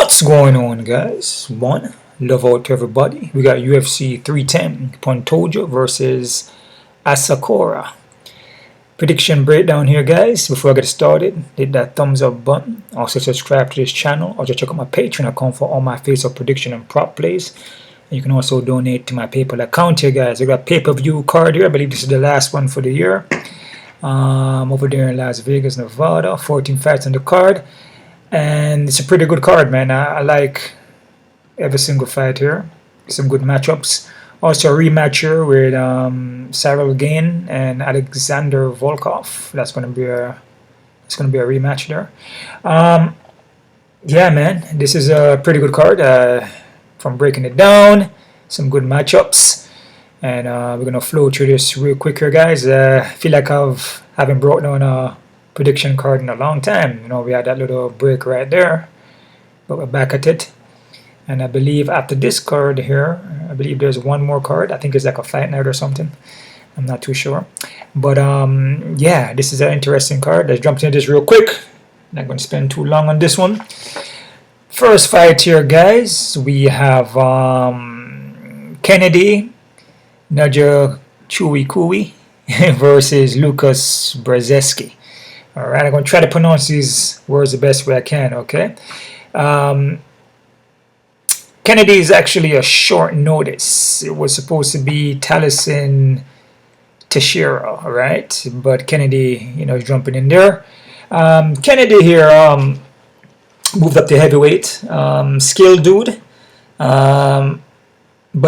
What's going on, guys? One, love out to everybody. We got UFC 310, Pantoja versus Asakura. Prediction breakdown here, guys. Before I get started, hit that thumbs up button. Also subscribe to this channel. Also check out my Patreon account for all my face-up prediction and prop plays. And you can also donate to my PayPal account here, guys. I got pay-per-view card here. I believe this is the last one for the year. Over there in Las Vegas, Nevada. 14 fights on the card. And it's a pretty good card, man. I like every single fight here. Some good matchups. Also a rematch here with Ciryl Gane and Alexandre Volkov. That's gonna be a rematch there. Yeah, man, this is a pretty good card. From breaking it down, some good matchups, and we're gonna flow through this real quick here, guys. I feel like haven't brought down a prediction card in a long time. You know, we had that little break right there, but we're back at it. And I believe after this card here, I believe there's one more card. I think it's like a fight night or something. I'm not too sure. But yeah, this is an interesting card. Let's jump into this real quick. Not going to spend too long on this one. First fight here, guys. We have Kennedy Nzechukwu versus Lucas Brzezinski. Alright, I'm going to try to pronounce these words the best way I can, okay? Kennedy is actually a short notice. It was supposed to be Taliesin Teixeira, right? But Kennedy, you know, is jumping in there. Kennedy here moved up to heavyweight. Skilled dude. But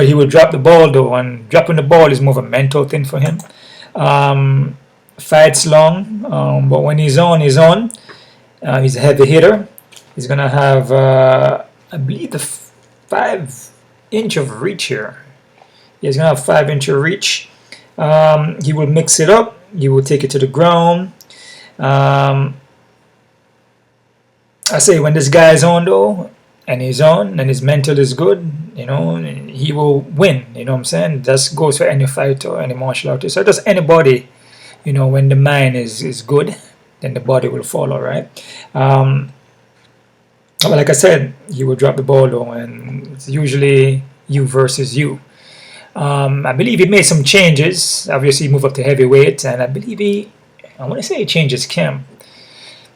he would drop the ball, though. And dropping the ball is more of a mental thing for him. Fights long, but when he's on, he's on. He's a heavy hitter. He's going to have, I believe, the 5-inch of reach here. He's going to have 5-inch of reach. He will mix it up. He will take it to the ground. I say when this guy is on, though, and he's on, and his mental is good, you know, he will win. You know what I'm saying? That goes for any fighter, any martial artist. So does anybody. You know, when the mind is good, then the body will follow, right? But like I said, he will drop the ball, though, and it's usually you versus you. I believe he made some changes. Obviously, he moved up to heavyweight, and I believe I want to say he changed his camp,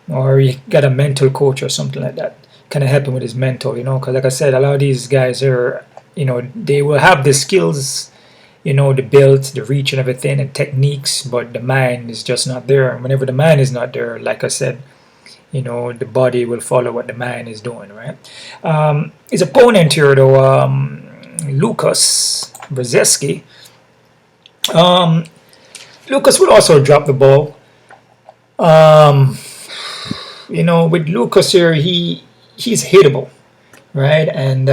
or he got a mental coach or something like that. Kind of help him with his mental, you know, because like I said, a lot of these guys are, you know, they will have the skills, you know, the build, the reach and everything and techniques, but the mind is just not there. And whenever the mind is not there, like I said, you know, the body will follow what the mind is doing, right? His opponent here, though, Lucas Brzezinski. Lucas will also drop the ball. You know, with Lucas here, he's hittable, right? And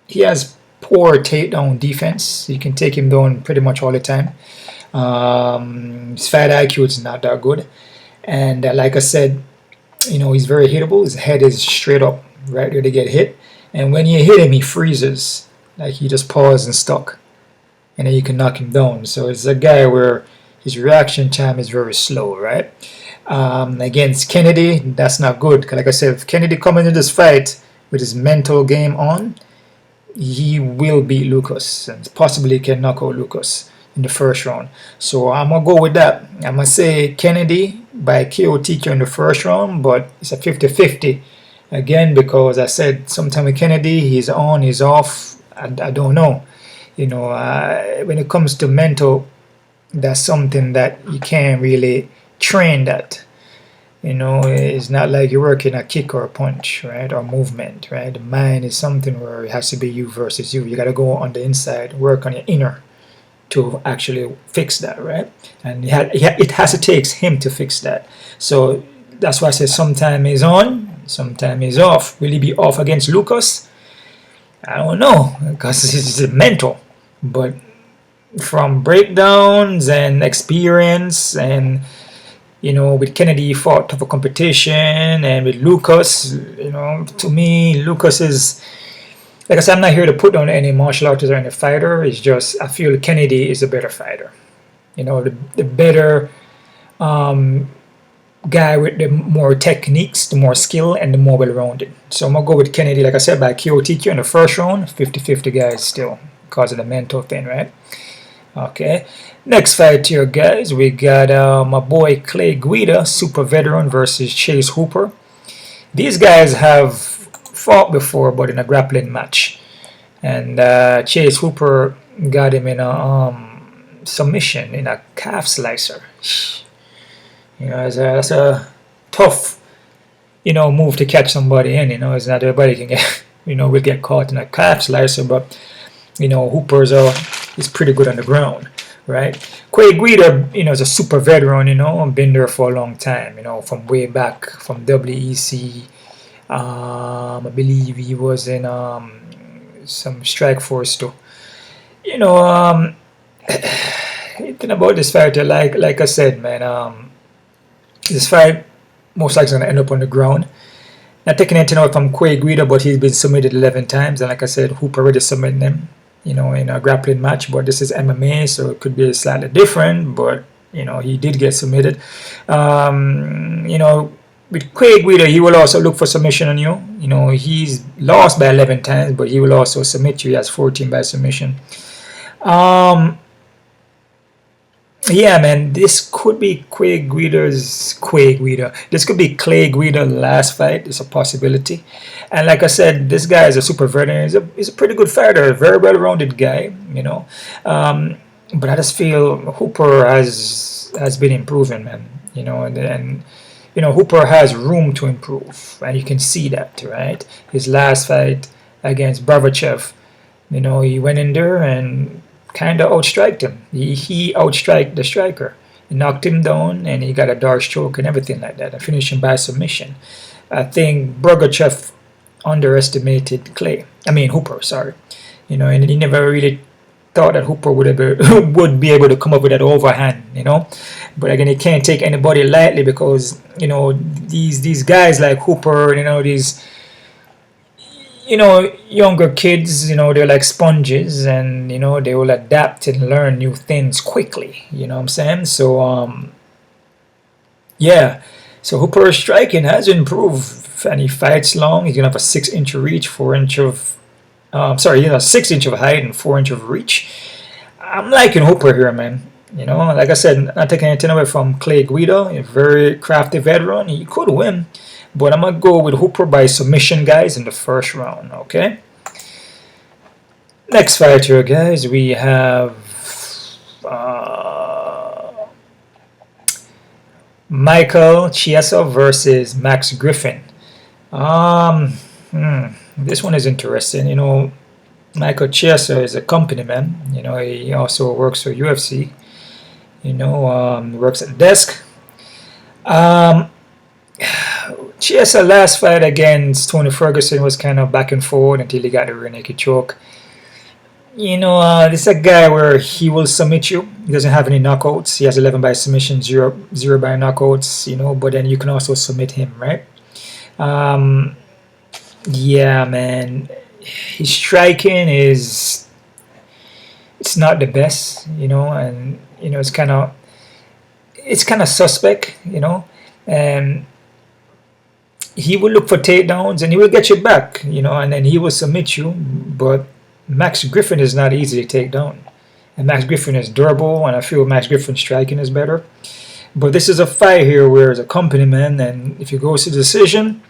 he has poor takedown defense. You can take him down pretty much all the time. His fight IQ is not that good, and like I said, you know, he's very hittable. His head is straight up, right there to get hit, and when you hit him, he freezes, like he just paused and stuck, and then you can knock him down. So it's a guy where his reaction time is very slow, right? Against Kennedy, that's not good. 'Cause like I said, if Kennedy comes into this fight with his mental game on, he will beat Lucas and possibly can knock out Lucas in the first round. So I'm going to go with that. I'm going to say Kennedy by KO TKO in the first round, but it's a 50-50. Again, because I said sometime with Kennedy, he's on, he's off. I don't know. You know, when it comes to mental, that's something that you can't really train that. You know, it's not like you're working a kick or a punch, right, or movement, right? The mind is something where it has to be you versus you. You got to go on the inside, work on your inner to actually fix that, right? And it has to take him to fix that. So that's why I say sometime he's on, sometime he's off. Will he be off against Lucas? I don't know, because it's mental. But from breakdowns and experience and, you know, with Kennedy, he fought tougher competition, and with Lucas, you know, to me, Lucas is, like I said, I'm not here to put down any martial artist or any fighter. It's just, I feel Kennedy is a better fighter. You know, the better guy with the more techniques, the more skill, and the more well-rounded. So I'm going to go with Kennedy, like I said, by KOTQ in the first round. 50-50 guys still, because of the mental thing, right? Okay. Next fight here, guys. We got my boy Clay Guida, super veteran, versus Chase Hooper. These guys have fought before, but in a grappling match. And Chase Hooper got him in a submission, in a calf slicer. You know, that's a tough, you know, move to catch somebody in. You know, it's not everybody can get, you know, will get caught in a calf slicer, but you know, Hooper's is pretty good on the ground, right? Clay Guida, you know, is a super veteran. You know, been there for a long time. You know, from way back from WEC. I believe he was in some Strike Force too. You know, thinking about this fighter, like I said, man, this fight most likely going to end up on the ground. Not taking anything out from Clay Guida, but he's been submitted 11 times, and like I said, Hooper already submitted him, you know, in a grappling match. But this is MMA, so it could be slightly different. But you know, he did get submitted. You know, with Clay Guida, he will also look for submission on you. You know, he's lost by 11 times, but he will also submit you. He has 14 by submission. Yeah, man, this could be Clay Guida's This could be Clay Guida's last fight. It's a possibility. And like I said, this guy is a super veteran. He's a pretty good fighter, a very well-rounded guy, you know. But I just feel Hooper has been improving, man. You know, and you know, Hooper has room to improve, and you can see that, right? His last fight against Makhachev, you know, he went in there and kind of outstriked him. He outstriked the striker. He knocked him down, and he got a dark stroke and everything like that, and finished him by submission. I think Makhachev underestimated Hooper, sorry. You know, and he never really thought that Hooper would be able to come up with that overhand, you know. But again, he can't take anybody lightly, because you know, these guys like Hooper, you know, these, you know, younger kids, you know, they're like sponges, and you know, they will adapt and learn new things quickly, you know what I'm saying? So yeah, so Hooper's striking has improved, and he fights long. He's gonna have a 6-inch reach, 4-inch of he has a 6-inch of height and 4-inch of reach. I'm liking Hooper here, man. You know, like I said, not taking anything away from Clay Guida, a very crafty veteran. He could win, but I'm gonna go with Hooper by submission, guys, in the first round. Okay. Next fight here, guys, we have Michael Chiesa versus Max Griffin. This one is interesting. You know, Michael Chiesa is a company man. You know, he also works for UFC. You know, works at the desk. Chiesa last fight against Tony Ferguson was kind of back and forth until he got the rear naked choke. You know, this is a guy where he will submit you. He doesn't have any knockouts. He has 11 by submission, 0 by knockouts. You know, but then you can also submit him, right? Yeah, man, his striking it's not the best, you know, and you know, it's kind of suspect, you know, and he will look for takedowns and he will get you back, you know, and then he will submit you. But Max Griffin is not easy to take down, and Max Griffin is durable, and I feel Max Griffin's striking is better. But this is a fight here where it's a company man, and if it goes to decision,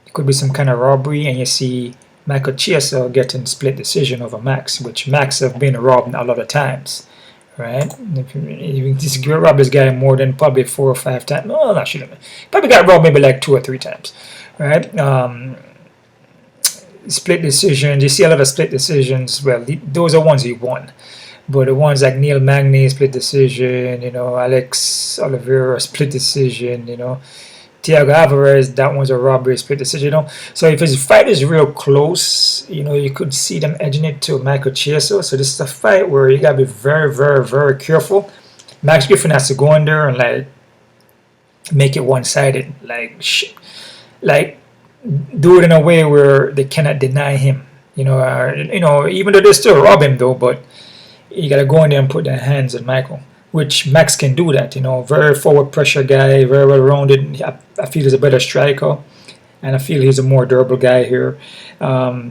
it could be some kind of robbery, and you see Michael Chiesa getting split decision over Max, which Max have been robbed a lot of times, right? He's robbed this guy more than probably 4 or 5 times. No, not shouldn't. Probably got robbed maybe like 2 or 3 times, right? Split decisions. You see a lot of split decisions. Well, those are ones he won, but the ones like Neil Magny split decision, you know, Alex Oliveira split decision, you know. Thiago Alvarez, that one's a robbery split decision, you know. So if his fight is real close, you know, you could see them edging it to Michael Chiesa. So this is a fight where you gotta be very, very, very careful. Max Griffin has to go in there and like make it one-sided, like do it in a way where they cannot deny him. You know, even though they still rob him though, but you gotta go in there and put their hands on Michael. which Max can do that. You know, very forward pressure guy, very well rounded. I feel he's a better striker, and I feel he's a more durable guy here.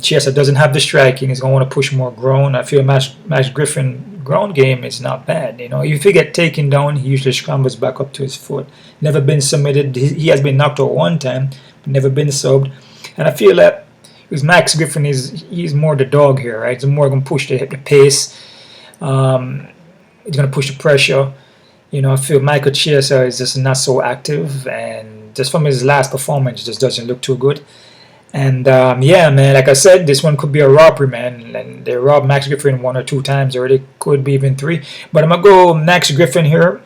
Chiesa doesn't have the striking. He's going to want to push more ground. I feel Max Griffin ground game is not bad. You know, if he get taken down, he usually scrambles back up to his foot. Never been submitted. He has been knocked out one time, but never been subbed. And I feel that because Max Griffin he's more the dog here, right? He's more going to push the pace. He's going to push the pressure. You know, I feel Michael Chiesa is just not so active, and just from his last performance, just doesn't look too good. And yeah, man, like I said, this one could be a robbery, man. And they robbed Max Griffin 1 or 2 times already, could be even 3. But I'm gonna go Max Griffin here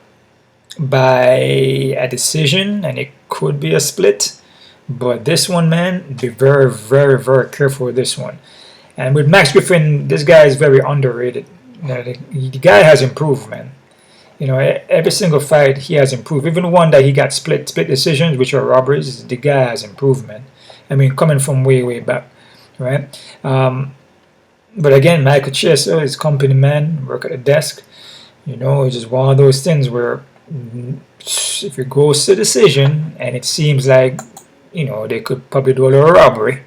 by a decision, and it could be a split. But this one, man, be very, very, very careful with this one. And with Max Griffin, this guy is very underrated. You know, the guy has improved, man. You know, every single fight he has improved. Even the one that he got split decisions, which are robberies, the guy has improved, man. I mean, coming from way, way back, right? But again, Michael Chiesa is company man, work at a desk. You know, it's just one of those things where if it goes to decision and it seems like, you know, they could probably do a little robbery,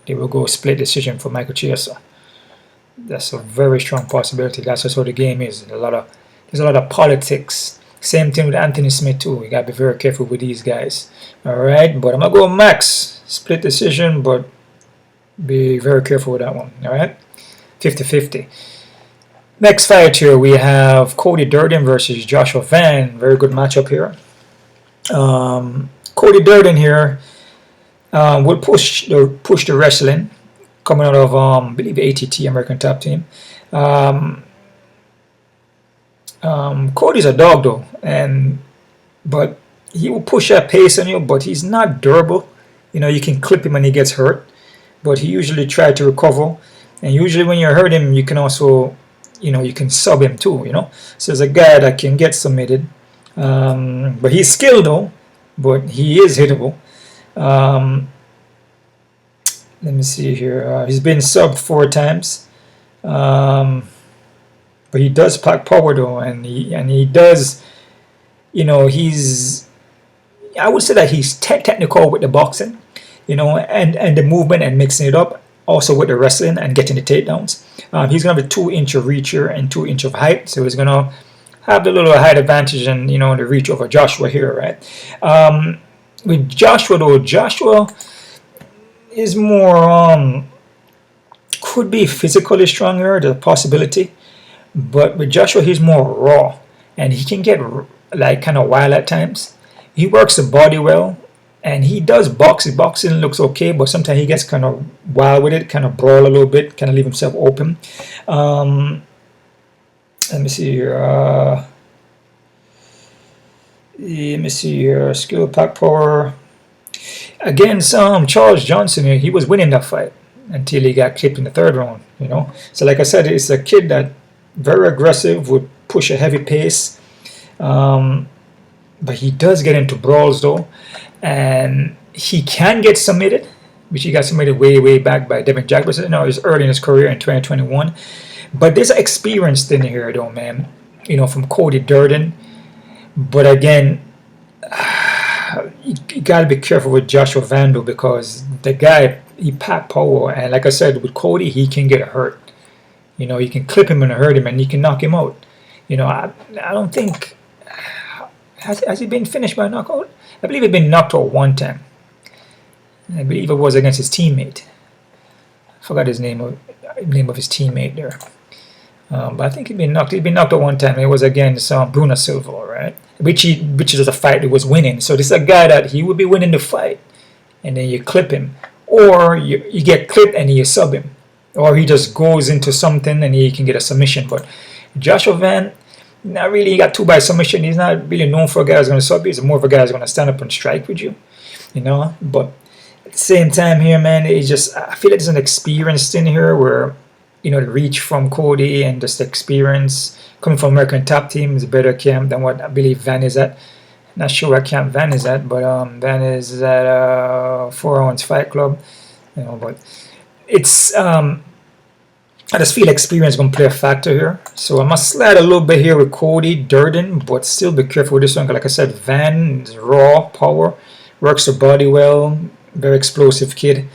they will go split decision for Michael Chiesa. That's a very strong possibility. That's just how the game is. There's a lot of politics. Same thing with Anthony Smith too. You gotta be very careful with these guys. Alright, but I'm gonna go Max. Split decision, but be very careful with that one. Alright? 50-50. Next fight here we have Cody Durden versus Joshua Van. Very good matchup here. Cody Durden here will push the wrestling coming out of I believe ATT, American Top Team. Cody's a dog though, but he will push that pace on you, but he's not durable. You know, you can clip him when he gets hurt, but he usually tries to recover. And usually when you hurt him, you can also, you know, you can sub him too, you know. So there's a guy that can get submitted. But he's skilled though, but he is hittable. Let me see here. He's been subbed 4 times. But he does pack power though, and he does, you know, I would say that he's technical with the boxing, you know, and the movement and mixing it up, also with the wrestling and getting the takedowns. He's gonna have a 2-inch of reach here and 2 inch of height, so he's gonna have the little height advantage and, you know, the reach over Joshua here, right? With Joshua though, Joshua is more could be physically stronger, the possibility. But with Joshua, he's more raw, and he can get like kind of wild at times. He works the body well, and he does box. His boxing looks okay, but sometimes he gets kind of wild with it, kind of brawl a little bit, kind of leave himself open. Let me see here. Skill, pack power. Against Charles Johnson, he was winning that fight until he got clipped in the 3rd round. You know, so like I said, it's a kid that very aggressive, would push a heavy pace, but he does get into brawls though, and he can get submitted, which he got submitted way back by Devin Jackson. You know, it was early in his career in 2021. But there's an experience thing here though, man. You know, from Cody Durden. But again, you gotta be careful with Joshua Van though, because the guy, he packed power, and like I said, with Cody, he can get hurt. You know, you can clip him and hurt him, and you can knock him out. You know, I don't think... Has he been finished by knockout? I believe he'd been knocked out 1 time. I believe it was against his teammate. I forgot his name of his teammate there. But I think he'd been knocked out 1 time. It was against Bruno Silva, right? Which is a fight he was winning. So this is a guy that he would be winning the fight, and then you clip him. Or you get clipped and you sub him. Or he just goes into something and he can get a submission. But Joshua Van, not really, he got 2 by submission. He's not really known for a guy who's going to sub you. He's more of a guy who's going to stand up and strike with you. You know, but at the same time here, man, it's just, I feel like there's an experience thing here where, you know, the reach from Cody and just the experience coming from American Top Team is a better camp than what I believe Van is at. Not sure what camp Van is at, but Van is at 4 Ounce Fight Club. You know, but it's I just feel experience going to play a factor here. So I must slide a little bit here with Cody Durden, but still be careful with this one. Like I said, Van is raw power, works the body well, very explosive kid.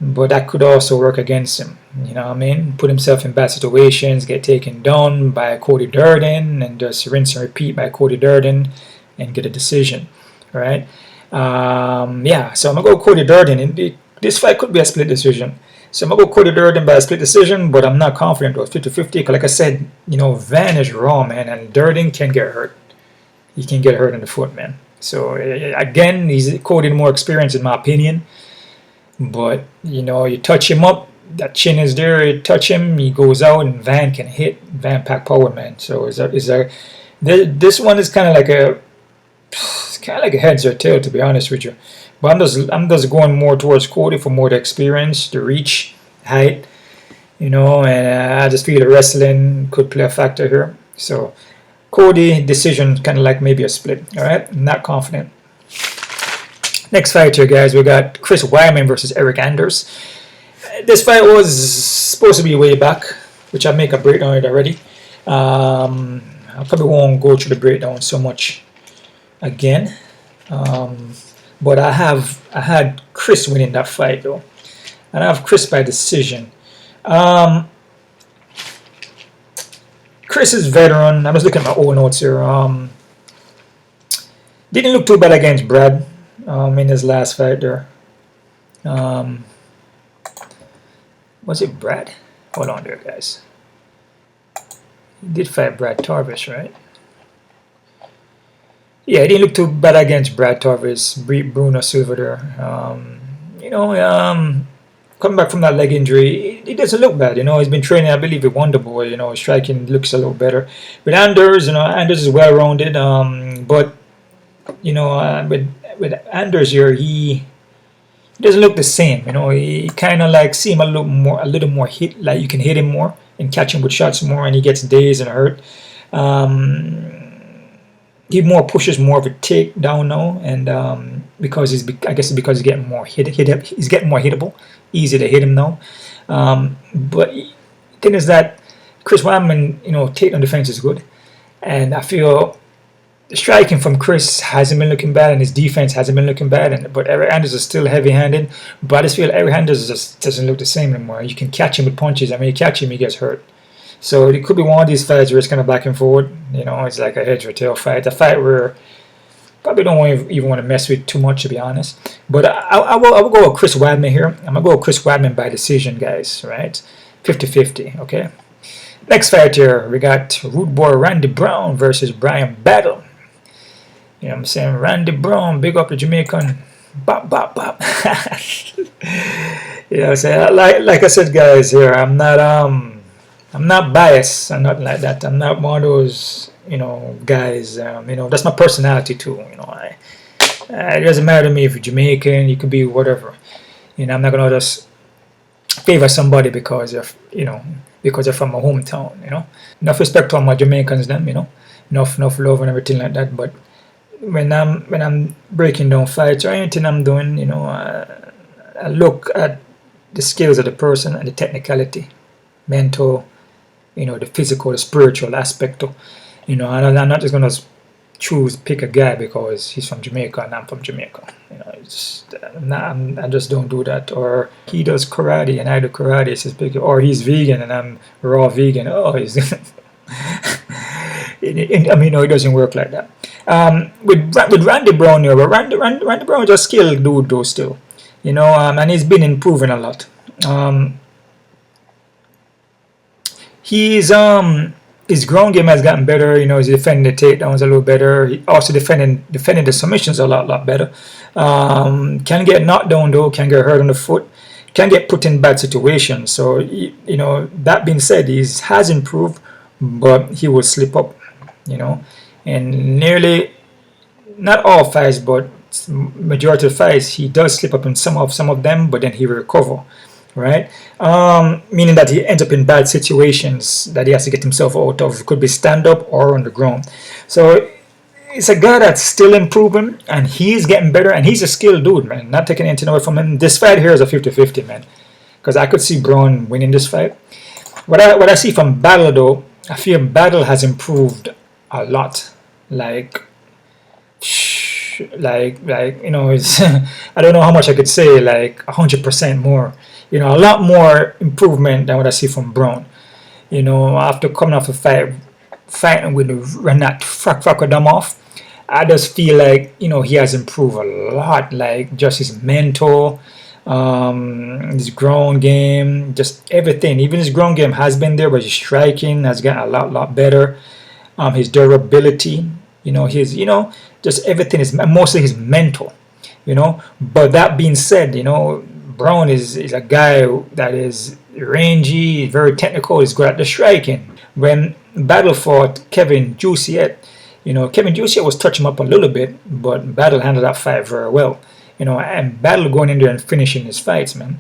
But that could also work against him. You know what I mean? Put himself in bad situations, get taken down by Cody Durden, and just rinse and repeat by Cody Durden and get a decision. Right? Yeah, so I'm going to go Cody Durden. This fight could be a split decision. So I'm going to go Cody Durden by a split decision, but I'm not confident about 50-50. Because like I said, you know, Van is raw, man, and Durden can get hurt. He can get hurt in the foot, man. So again, he's Cody more experienced in my opinion. But, you know, you touch him up, that chin is there, you touch him, he goes out, and Van can hit. Van pack power, man. So this one is kind of like a heads or tail, to be honest with you. But I'm just going more towards Cody for more the experience, the reach, height, you know, and I just feel the wrestling could play a factor here. So Cody decision, kind of like maybe a split. All right, I'm not confident. Next fight here, guys, we got Chris Weidman versus Eric Anders. This fight was supposed to be way back, which I'll make a breakdown on it already. I probably won't go through the breakdown so much again. But I had Chris winning that fight though, and I have Chris by decision. Chris is veteran. I was looking at my old notes here. Didn't look too bad against Brad in his last fight there. Was it Brad? Hold on there, guys. He did fight Brad Tarvis, right? Yeah, he didn't look too bad against Brad Tarvis, Bruno Silva there. You know, coming back from that leg injury, he doesn't look bad. You know, he's been training, I believe, with Wonder Boy. You know, his striking looks a little better. With Anders, you know, Anders is well-rounded. But, you know, with Anders here, he doesn't look the same. You know, he kind of like see him a little more hit, like you can hit him more and catch him with shots more, and he gets dazed and hurt. He more pushes more of a takedown now, and because he's getting more he's getting more hittable, easy to hit him now. But the thing is that Chris Weidman, you know, takedown defense is good, and I feel the striking from Chris hasn't been looking bad, and his defense hasn't been looking bad. But Eric Anders is still heavy-handed, but I just feel Eric Anders just doesn't look the same anymore. You can catch him with punches. I mean, you catch him, he gets hurt. So it could be one of these fights where it's kind of back and forward. You know, it's like a head or tail fight. A fight where probably don't even want to mess with too much, to be honest. But I will go with Chris Weidman here. I'm going to go with Chris Weidman by decision, guys. Right? 50-50, okay? Next fight here, we got Rude Boy Randy Brown versus Bryan Battle. You know what I'm saying? Randy Brown, big up the Jamaican. Bop, bop, bop. You know what I'm saying? Like I said, guys, here, I'm not biased. I'm not like that. I'm not one of those, you know, guys. You know, that's my personality too. You know, it doesn't matter to me if you're Jamaican. You could be whatever. You know, I'm not gonna just favor somebody because of, you know, because they're from my hometown. You know, enough respect to all my Jamaicans, them. You know, enough love and everything like that. But when I'm breaking down fights or anything I'm doing, you know, I look at the skills of the person and the technicality, mental, you know, the physical, the spiritual aspect of, you know, and I'm not just gonna pick a guy because he's from Jamaica and I'm from Jamaica. You know, I just don't do that. Or he does karate and I do karate. It's just big. Or he's vegan and I'm raw vegan. Oh, he's. I mean, no, it doesn't work like that. With Randy Brown here, but Randy Brown is a skilled dude though still, you know, and he's been improving a lot. His ground game has gotten better. You know, he's defending the takedowns a little better. He also defending the submissions a lot better. Can get knocked down though. Can get hurt on the foot. Can get put in bad situations. So you know, that being said, he has improved, but he will slip up. You know, and nearly not all fights, but majority of fights, he does slip up in some of them, but then he will recover. Right? Meaning that he ends up in bad situations that he has to get himself out of. It could be stand-up or on the ground. So it's a guy that's still improving, and he's getting better, and he's a skilled dude, man. Not taking anything away from him. This fight here is a 50-50, man. Because I could see Brown winning this fight. What I see from Battle though, I feel Battle has improved a lot. Like you know, it's I don't know how much I could say, like 100% more. You know, a lot more improvement than what I see from Brown. You know, after coming off the fighting with Renat Frakodamov, I just feel like, you know, he has improved a lot. Like just his mental, his ground game, just everything. Even his ground game has been there, but his striking has gotten a lot better. His durability, you know, just everything is mostly his mental, you know. But that being said, you know, Brown is a guy that is rangy, very technical, he's good at the striking. When Battle fought Kevin Jussiet, you know, Kevin Jussiet was touching him up a little bit, but Battle handled that fight very well. You know, and Battle going in there and finishing his fights, man.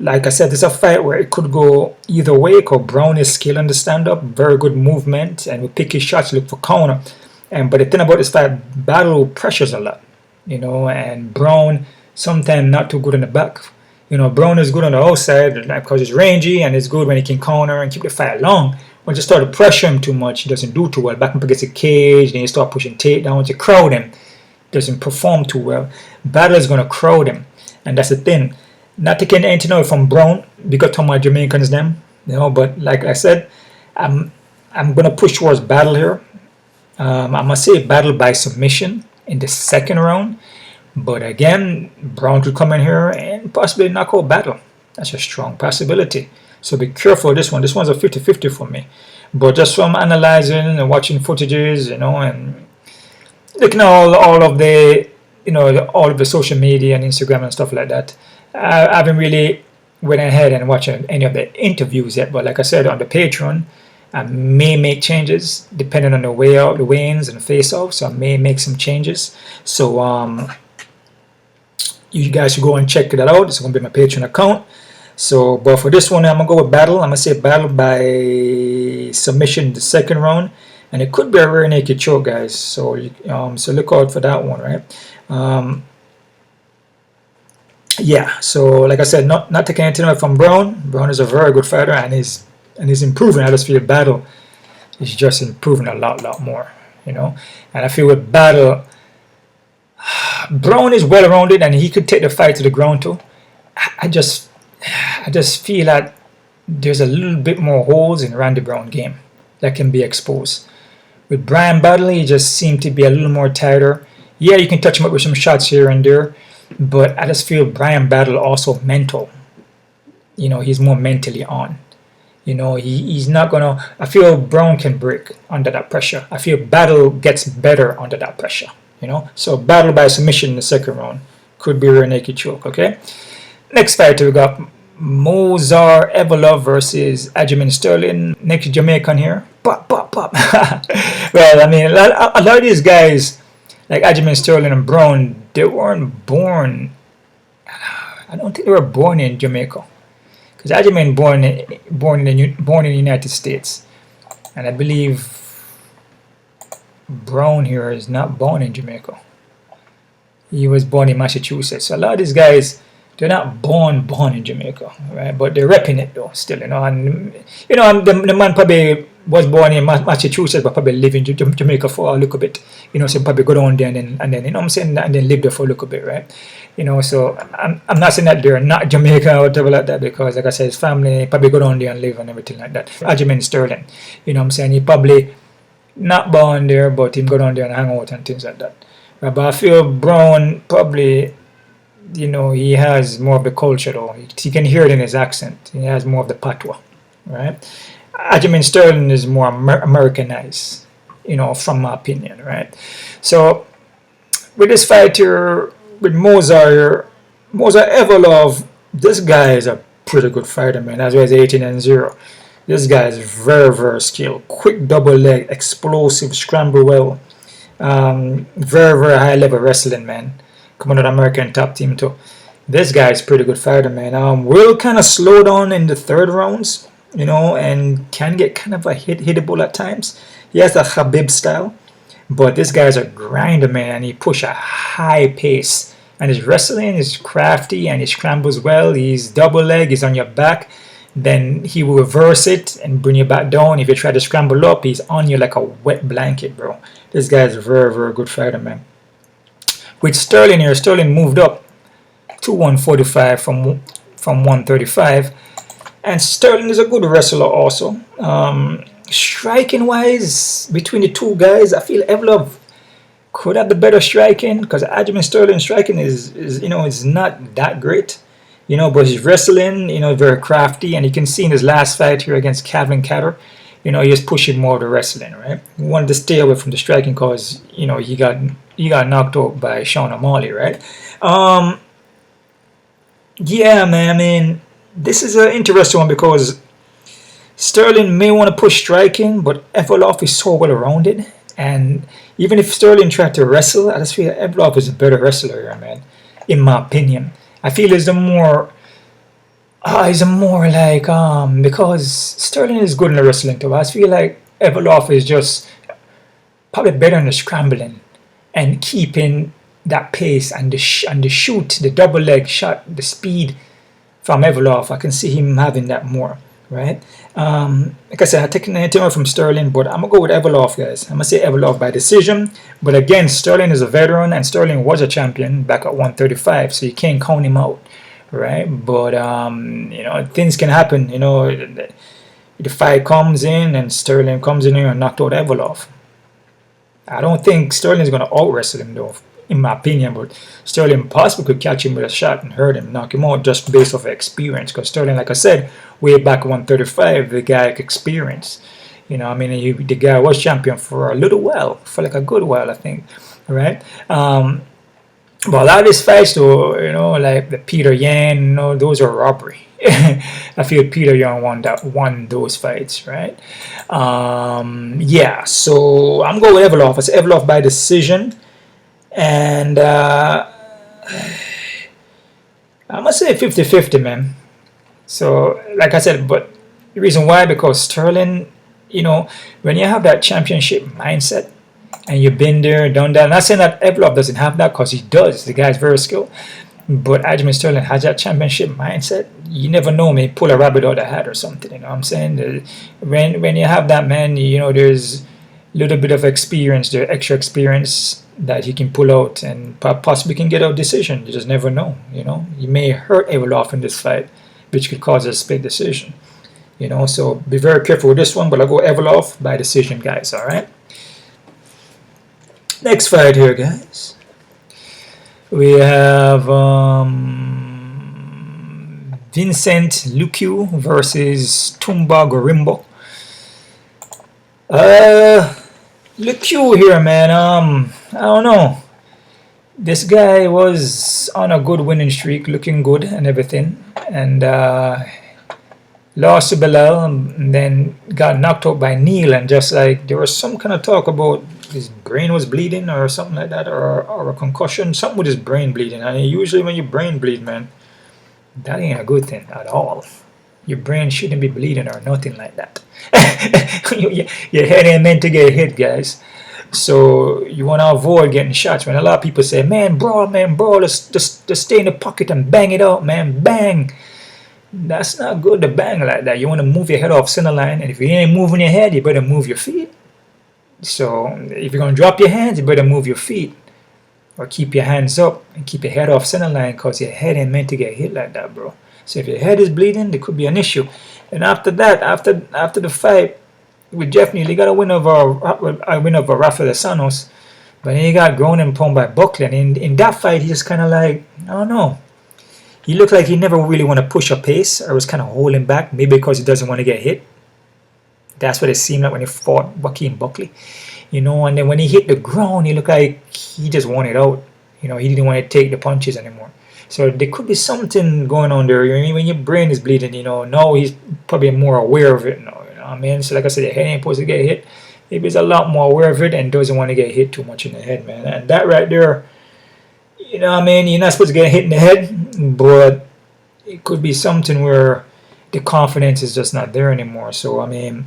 Like I said, this is a fight where it could go either way, because Brown is skilled on the stand-up, very good movement, and will pick his shots, look for counter. But the thing about this fight, Battle pressures a lot, you know, and Brown sometimes not too good in the back. You know, Brown is good on the outside because he's rangy and it's good when he can counter and keep the fight long. When you start to pressure him too much, he doesn't do too well. Back up against the cage, then you start pushing takedowns, you crowd him. Doesn't perform too well. Battle is going to crowd him, and that's the thing. Not taking anything away from Brown because of my Jamaicans them, you know. But like I said, I'm going to push towards Battle here. I'm going to say Battle by submission in the second round. But again, Brown could come in here and possibly knock out Battle. That's a strong possibility. So be careful of this one. This one's a 50-50 for me. But just from analyzing and watching footages, you know, and looking at all of the, you know, all of the social media and Instagram and stuff like that, I haven't really went ahead and watched any of the interviews yet. But like I said, on the Patreon, I may make changes depending on the weigh-ins and face-offs. So I may make some changes. So you guys should go and check that out. It's going to be my Patreon account. So, but for this one, I'm going to go with Battle. I'm going to say Battle by submission in the second round. And it could be a rear naked choke, guys. So, so look out for that one, right? Yeah, so like I said, not taking anything away from Brown. Brown is a very good fighter, and he's improving. I just feel Battle is just improving a lot more, you know. And I feel with Battle, Brown is well rounded, and he could take the fight to the ground too. I just feel that there's a little bit more holes in Randy Brown game that can be exposed. With Bryan Battle, he just seemed to be a little more tighter. Yeah, you can touch him up with some shots here and there, but I just feel Bryan Battle also mental. You know, he's more mentally on. You know, he's not gonna. I feel Brown can break under that pressure. I feel Battle gets better under that pressure. You know, so Battle by submission in the second round could be a rear naked choke. Okay. Next fight we got Movsar Evloev versus Aljamain Sterling. Next Jamaican here. Pop. Well, I mean, a lot of these guys, like Aljamain Sterling and Brown, they weren't born. I don't think they were born in Jamaica, because Aljamain born in the United States, and I believe Brown here is not born in Jamaica. He was born in Massachusetts. So a lot of these guys, they're not born in Jamaica, right? But they're repping it though, still, you know. And you know, the man probably was born in Massachusetts, but probably live in Jamaica for a little bit, you know. So probably go down there and then you know what I'm saying, and then live there for a little bit, right? You know, so I'm not saying that they're not Jamaica or whatever like that, because like I said, his family probably go down there and live and everything like that. Aljamain Sterling, you know what I'm saying, he probably not born there, but him go down there and hang out and things like that. Right? But I feel Brown probably, you know, he has more of the culture though. You can hear it in his accent. He has more of the patois, right? Aljamain Sterling is more Americanized, you know, from my opinion, right? So with this fight here, with Movsar Evloev, this guy is a pretty good fighter, man. That's why he's 18-0. This guy is very skilled. Quick double leg, explosive, scramble well. Very high level wrestling, man. Coming out of American top team too. This guy is pretty good fighter, man. Will kind of slow down in the third rounds, you know, and can get kind of a hittable at times. He has the Khabib style, but this guy's a grinder, man. He push a high pace, and his wrestling is crafty, and he scrambles well. He's double leg. He's on your back. then he will reverse it and bring you back down. If you try to scramble up, he's on you like a wet blanket, bro. This guy's a very, very good fighter, man. With Sterling here, Sterling moved up to 145 from 135. And Sterling is a good wrestler also. Striking wise, between the two guys, I feel Evloev could have the better striking, because Aljamain Sterling striking is not that great, but his wrestling, very crafty, and you can see in his last fight here against Calvin Kattar, he was pushing more of the wrestling, right? He wanted to stay away from the striking because, he got knocked out by Sean O'Malley, right? Yeah, man, I mean, this is an interesting one because Sterling may want to push striking, but Evloev is so well rounded, and even if Sterling tried to wrestle, I just feel Evloev is a better wrestler here, man, in my opinion. I feel he's more like, because Sterling is good in the wrestling too. I feel like Evloev is just probably better in the scrambling and keeping that pace and the shoot, the double leg shot, the speed from Evloev. I can see him having that more, right? Like I said, I'm taking anything away from Sterling, but I'm going to go with Evloev, guys. I'm going to say Evloev by decision. But again, Sterling is a veteran, and Sterling was a champion back at 135, so you can't count him out, right? But, things can happen. The fight comes in, and Sterling comes in here and knocked out Evloev. I don't think Sterling is going to out-wrestle him, though, in my opinion, but Sterling possibly could catch him with a shot and hurt him, knock him out just based off experience. Because Sterling, like I said, way back 135, the guy had experience. The guy was champion for a little while, for like a good while, I think, right? But a lot of these fights, though, like the Peter Yan, those are robbery. I feel Peter Yan won those fights, right? Yeah, so I'm going with Evloev. It's Evloev by decision. And I'm going to say 50-50, man. So, like I said, but the reason why, because Sterling, when you have that championship mindset, and you've been there, done that. I'm not saying that Evloev doesn't have that, because he does. The guy's very skilled. But Aljamain Sterling has that championship mindset. You never know, may pull a rabbit out of the hat or something. You know what I'm saying? When you have that, man, there's a little bit of experience, the extra experience that he can pull out and possibly can get a decision. You just never know. You may hurt Evloev in this fight, which could cause a split decision. So be very careful with this one. But I'll go Evloev by decision, guys. All right. Next fight here, guys. We have Vicente Luque versus Tumba Gorimbo. Luque here, man. I don't know. This guy was on a good winning streak, looking good and everything, and lost to Belal, and then got knocked out by Neil, and just like there was some kind of talk about his brain was bleeding or something like that, or a concussion, something with his brain bleeding. And usually when your brain bleed, man, that ain't a good thing at all. Your brain shouldn't be bleeding or nothing like that. Your head ain't meant to get hit, guys. So you want to avoid getting shots. When a lot of people say, man, brawl, let's just stay in the pocket and bang it out, man, bang. That's not good to bang like that. You want to move your head off center line, and if you ain't moving your head, you better move your feet. So if you're going to drop your hands, you better move your feet. Or keep your hands up and keep your head off center line, because your head ain't meant to get hit like that, bro. So if your head is bleeding, there could be an issue. And after that, after the fight, we definitely got a win over Rafael dos Anjos. But then he got grown and pounded by Buckley. And in that fight, he just kind of like, I don't know. He looked like he never really want to push a pace, or was kind of holding back, maybe because he doesn't want to get hit. That's what it seemed like when he fought Joaquin Buckley. And then when he hit the ground, he looked like he just wanted out. He didn't want to take the punches anymore. So there could be something going on there. When your brain is bleeding, now he's probably more aware of it. You know what I mean? So like I said, your head ain't supposed to get hit. Maybe he's a lot more aware of it and doesn't want to get hit too much in the head, man. And that right there, you know what I mean? You're not supposed to get hit in the head, but it could be something where the confidence is just not there anymore. So, I mean,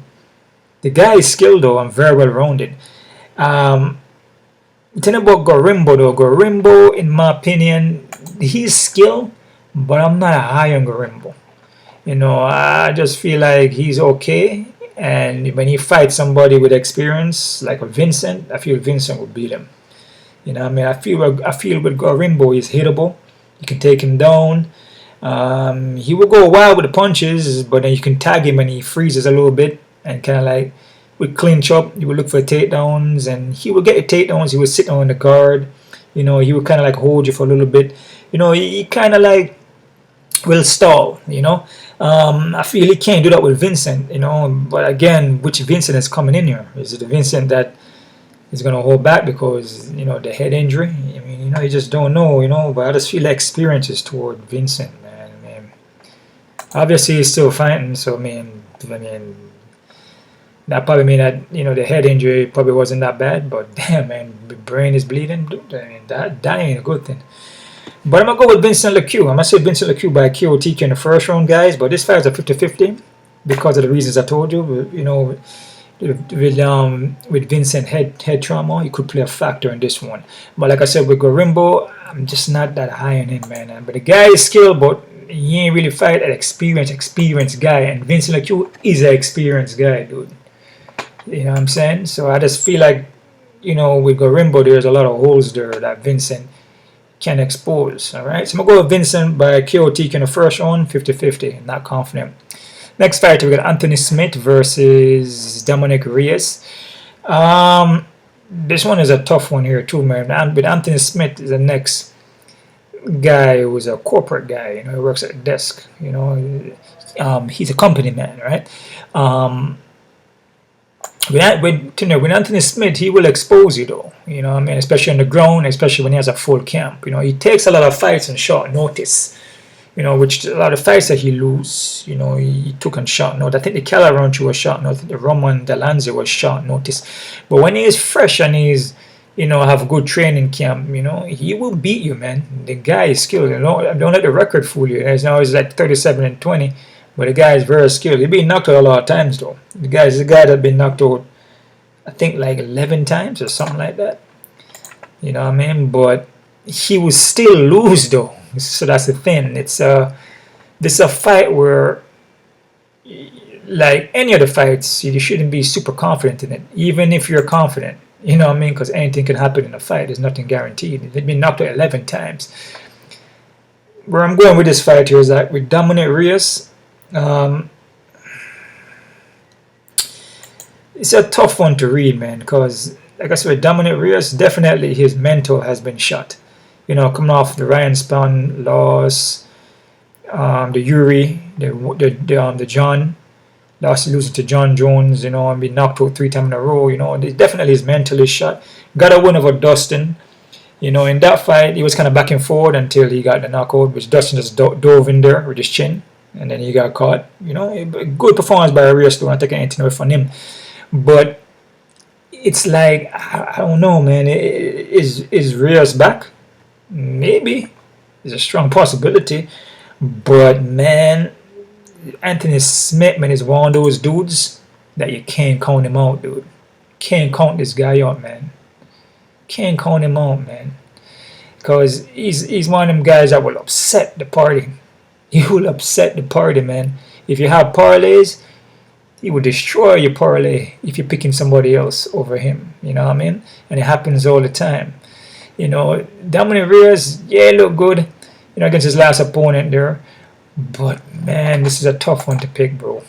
the guy is skilled, though, and very well rounded. Tell about Gorimbo, though. Gorimbo, in my opinion, he's skilled, but I'm not a high on Gorimbo. You know, I just feel like he's okay. And when he fights somebody with experience like a Vincent, I feel Vincent will beat him. You know, I mean, I feel with Gorimbo, he's hittable. You can take him down. He will go wild with the punches, but then you can tag him and he freezes a little bit and kind of like would clinch up. You would look for takedowns, and he would get the takedowns. He would sit on the guard. You know, he would kind of like hold you for a little bit. You know, he kind of like will stall. You know, I feel he can't do that with Vincent. You know, but again, which Vincent is coming in here? Is it the Vincent that is going to hold back because, you know, the head injury? I mean, you know, you just don't know. You know, but I just feel like experience is toward Vincent. Obviously, he's still fighting, so I mean, that probably mean that, you know, the head injury probably wasn't that bad. But damn, man, the brain is bleeding, dude. I mean, that ain't a good thing. But I'm gonna go with Vincent Luque. I'm gonna say Vincent Luque by KOTK in the first round, guys. But this fight is a 50-50 because of the reasons I told you. You know, with Vincent head trauma, he could play a factor in this one. But like I said, with Gorimbo, I'm just not that high on him, man. But the guy is skilled, but he ain't really fight an experienced guy, and Vincent Luque is an experienced guy, dude. You know what I'm saying? So I just feel like, you know, with Gorimbo, there's a lot of holes there that Vincent can expose. Alright, so I'm gonna go with Vincent by KOTK in the first round, 50-50. Not confident. Next fight, we got Anthony Smith versus Dominic Reyes. This one is a tough one here too, man. And with Anthony Smith is the next guy who's a corporate guy, you know, he works at a desk, you know, he's a company man, right? With Anthony Smith, he will expose you though, you know what I mean, especially on the ground, especially when he has a full camp. You know, he takes a lot of fights on short notice, you know, which a lot of fights that he lose, you know, he took on short notice. I think the Calaronchi was short notice, the Roman Dalanze was short notice. But when he is fresh and he's, you know, have good training camp, you know, he will beat you, man. The guy is skilled. You know, don't let the record fool you. It's now he's like 37-20, but the guy is very skilled. He's been knocked out a lot of times though. The guy is a guy that's been knocked out, I think like 11 times or something like that. You know what I mean? But he will still lose though. So that's the thing. This is a fight where, like any other fights, you shouldn't be super confident in it, even if you're confident. You know what I mean? Because anything can happen in a fight. There's nothing guaranteed. They've been knocked out 11 times. Where I'm going with this fight here is that with Dominic Reyes, it's a tough one to read, man. Because, like I said, with Dominic Reyes, definitely his mental has been shot. You know, coming off the Ryan Spann loss, the Yuri, the John. Losing to John Jones, you know, and being knocked out 3 times in a row, you know, definitely his mental is shot. Got a win over Dustin. You know, in that fight, he was kind of back and forth until he got the knockout, which Dustin just dove in there with his chin, and then he got caught. You know, a good performance by Reyes, though. I take anything away from him. But it's like, I don't know, man. Is Reyes back? Maybe. It's a strong possibility. But, man, Anthony Smith, man, is one of those dudes that you can't count him out, dude. Can't count this guy out, man. Can't count him out, man. Because he's one of them guys that will upset the party. He will upset the party, man. If you have parlays, he will destroy your parlay if you're picking somebody else over him. You know what I mean? And it happens all the time. You know, Dominic Reyes, yeah, look good, you know, against his last opponent there. But, man, this is a tough one to pick, bro.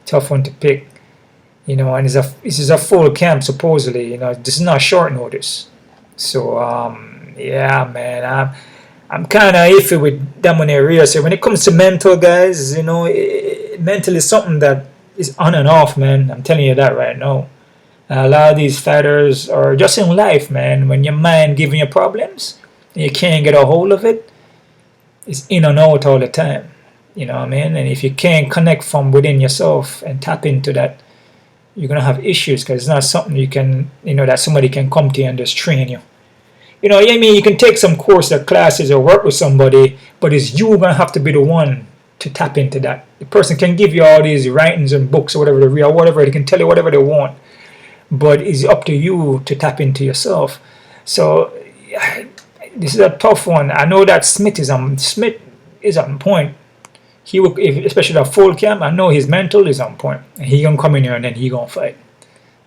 Tough one to pick. You know, and this is a full camp, supposedly. You know, this is not short notice. So, yeah, man, I'm kind of iffy with Dominic Reyes here. When it comes to mental, guys, you know, mental is something that is on and off, man. I'm telling you that right now. And a lot of these fighters are just in life, man. When your mind giving you problems, and you can't get a hold of it, it's in and out all the time. You know what I mean? And if you can't connect from within yourself and tap into that, you're going to have issues, because it's not something you can, you know, that somebody can come to you and just train you. You know, I mean, you can take some course or classes or work with somebody, but it's you going to have to be the one to tap into that. The person can give you all these writings and books or whatever they read, or whatever, they can tell you whatever they want, but it's up to you to tap into yourself. So this is a tough one. I know that Smith is on point. he will, especially the full camp, I know his mental is on point. And he gonna come in here and then he gonna fight.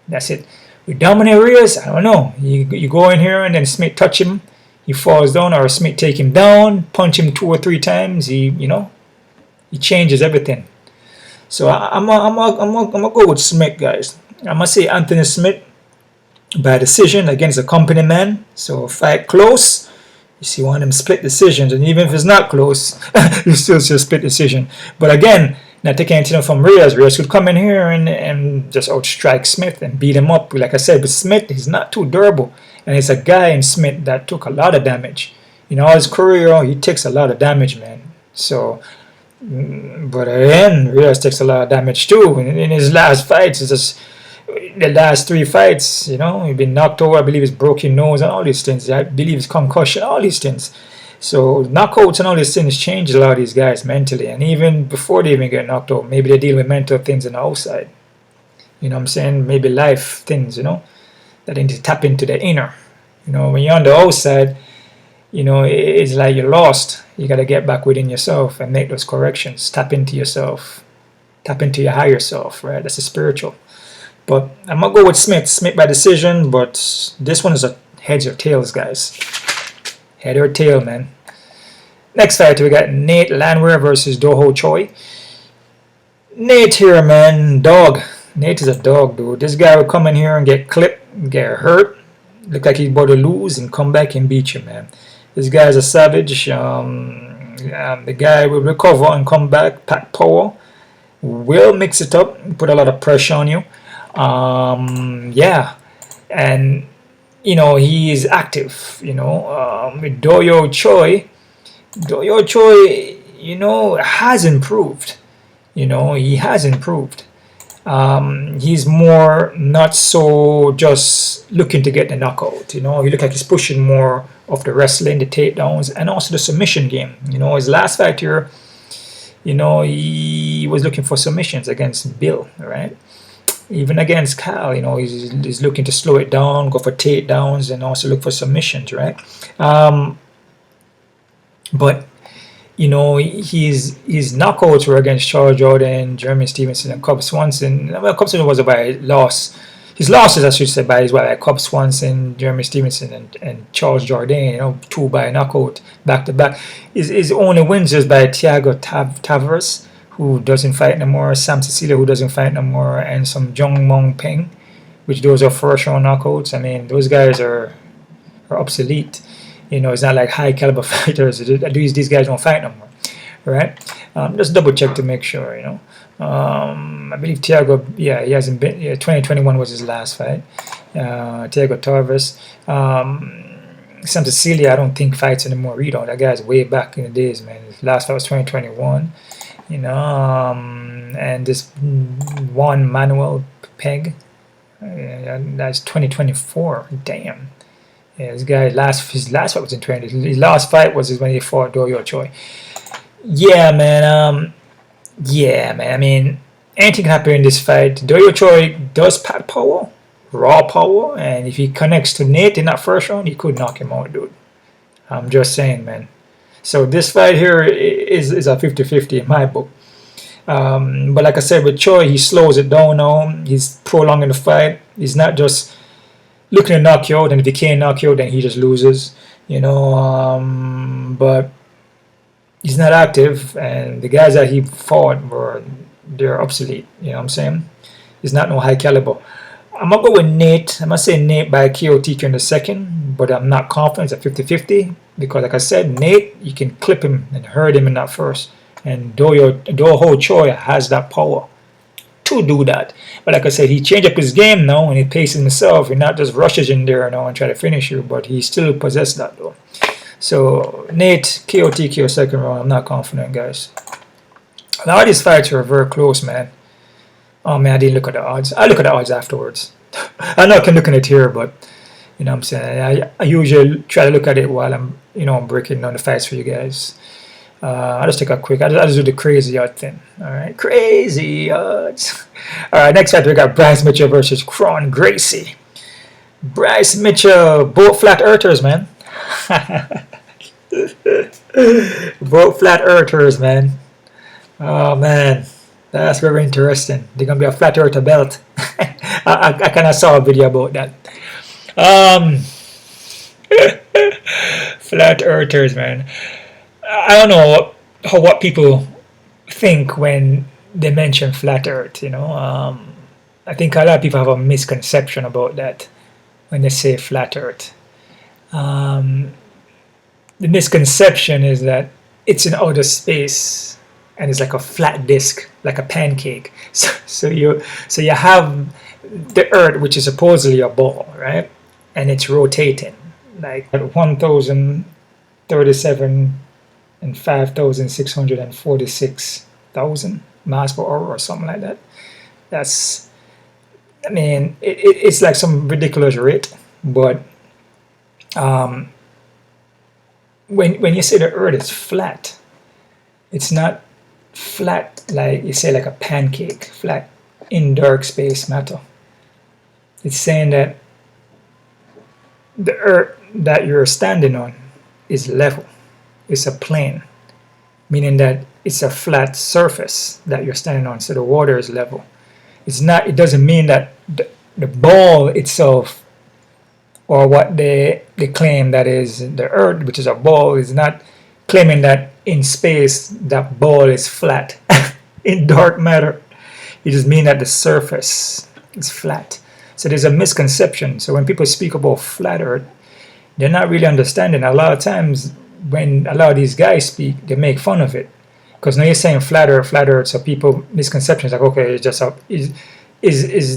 That's it. With Dominic Reyes, I don't know. You go in here and then Smith touch him, he falls down, or Smith take him down, punch him 2 or 3 times. He changes everything. So I'm gonna go with Smith, guys. I'm gonna say Anthony Smith by decision against a company man. So fight close. You see one of them split decisions, and even if it's not close, you still see a split decision. But again, not taking anything from Reyes. Reyes could come in here and just outstrike Smith and beat him up. Like I said, but Smith is not too durable, and it's a guy in Smith that took a lot of damage. His career, he takes a lot of damage, man. So, but again, Reyes takes a lot of damage too. In his last fights, it's just the last 3 fights, he's been knocked over. I believe he's broken nose and all these things. I believe it's concussion, all these things. So knockouts and all these things change a lot of these guys mentally. And even before they even get knocked out, maybe they deal with mental things on the outside. You know what I'm saying? Maybe life things, that they need to tap into the inner. When you're on the outside, it's like you're lost. You got to get back within yourself and make those corrections. Tap into yourself. Tap into your higher self, right? That's the spiritual. But I'm going to go with Smith. Smith by decision, but this one is a heads or tails, guys. Head or tail, man. Next fight, we got Nate Landwehr versus Doho Choi. Nate here, man. Dog. Nate is a dog, dude. This guy will come in here and get clipped, get hurt. Look like he's about to lose and come back and beat you, man. This guy is a savage. The guy will recover and come back. Pack power. Will mix it up. Put a lot of pressure on you. Yeah, and he is active. With Doyo Choi, has improved. He has improved. He's more not so just looking to get the knockout. He look like he's pushing more of the wrestling, the takedowns, and also the submission game. His last fight here, he was looking for submissions against Bill, right? Even against Kyle, he's looking to slow it down, go for takedowns, and also look for submissions, right? But his knockouts were against Charles Jordan, Jeremy Stevenson, and Cub Swanson. Well, Cub Swanson was by loss. His losses, I should say, by Cub Swanson, Jeremy Stevenson, and Charles Jordan. 2 by knockout back to back. His only wins is by Thiago Tavares, who doesn't fight no more, Sam Cecilia, who doesn't fight no more, and some Jung Mong Peng, which those are first round knockouts. I mean, those guys are obsolete. It's not like high caliber fighters. These guys don't fight no more, right? Just double check to make sure, I believe Thiago, he hasn't been, 2021 was his last fight. Thiago Tavares. Sam Cecilia, I don't think fights anymore. That guy's way back in the days, man. His last fight was 2021. And this Juan Manuel Peg, that's 2024. Damn. Yeah, this guy his last fight was in 20. His last fight was when he fought Doyo Choi. Yeah, man. I mean, anything can happen in this fight. Doyo Choi does pack power, raw power, and if he connects to Nate in that first round, he could knock him out, dude. I'm just saying, man. So this fight here is a 50-50 in my book. But like I said, with Choi, he slows it down now. He's prolonging the fight. He's not just looking to knock you out, and if he can't knock you out, then he just loses. But he's not active, and the guys that he fought they're obsolete. You know what I'm saying? He's not no high caliber. I'm going to go with Nate. I'm going to say Nate by KOTQ in the second, but I'm not confident. It's a 50-50 because, like I said, Nate, you can clip him and hurt him in that first. And Doho Choi has that power to do that. But like I said, he changed up his game now and he paces himself. He not just rushes in there now and try to finish you, but he still possesses that though. So Nate, KOTQ second round. I'm not confident, guys. A lot of these fights were very close, man. Oh man, I didn't look at the odds. I look at the odds afterwards. I know I can look at it here, but you know what I'm saying. I usually try to look at it while I'm breaking down the fights for you guys. I'll just take a quick. I'll just do the crazy odd thing. All right, crazy odds. All right, next fight we got Bryce Mitchell versus Kron Gracie. Bryce Mitchell, both flat earthers, man. Both flat earthers, man. Oh man, that's very interesting. They're gonna be a flat earther belt. I kind of saw a video about that. Um, Flat earthers, man. I don't know what people think when they mention flat earth. I think a lot of people have a misconception about that when they say flat earth. Um, the misconception is that it's in outer space and it's like a flat disk, like a pancake. So you have the Earth, which is supposedly a ball, right? And it's rotating like at 1,037 and 5,646,000 miles per hour or something like that. That's, I mean, it's like some ridiculous rate, but um, when you say the Earth is flat, it's not flat like you say like a pancake, flat in dark space matter. It's saying that the Earth that you're standing on is level. It's a plane, meaning that it's a flat surface that you're standing on. So the water is level. It's not. It doesn't mean that the ball itself, or what they claim that is the Earth, which is a ball, is not claiming that in space that ball is flat in dark matter. It just means that the surface is flat. So there's a misconception. So when people speak about flat Earth, they're not really understanding. A lot of times when a lot of these guys speak, they make fun of it. Because now you're saying flat Earth, so people misconceptions like, okay, it's just a is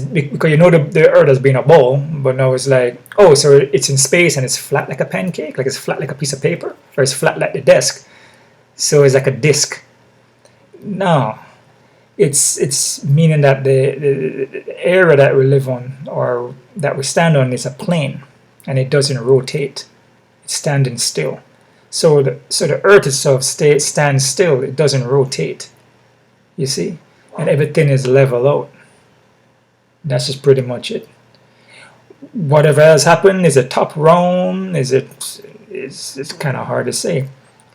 because you know the Earth has been a ball, but now it's like, oh, so it's in space and it's flat like a pancake, like it's flat like a piece of paper, or it's flat like the desk, so it's like a disc. No, it's meaning that the area that we live on or that we stand on is a plane, and it doesn't rotate. It's standing still. So the Earth itself stands still. It doesn't rotate. You see, and everything is level out. That's just pretty much it. Whatever has happened, is it top round? It's kind of hard to say,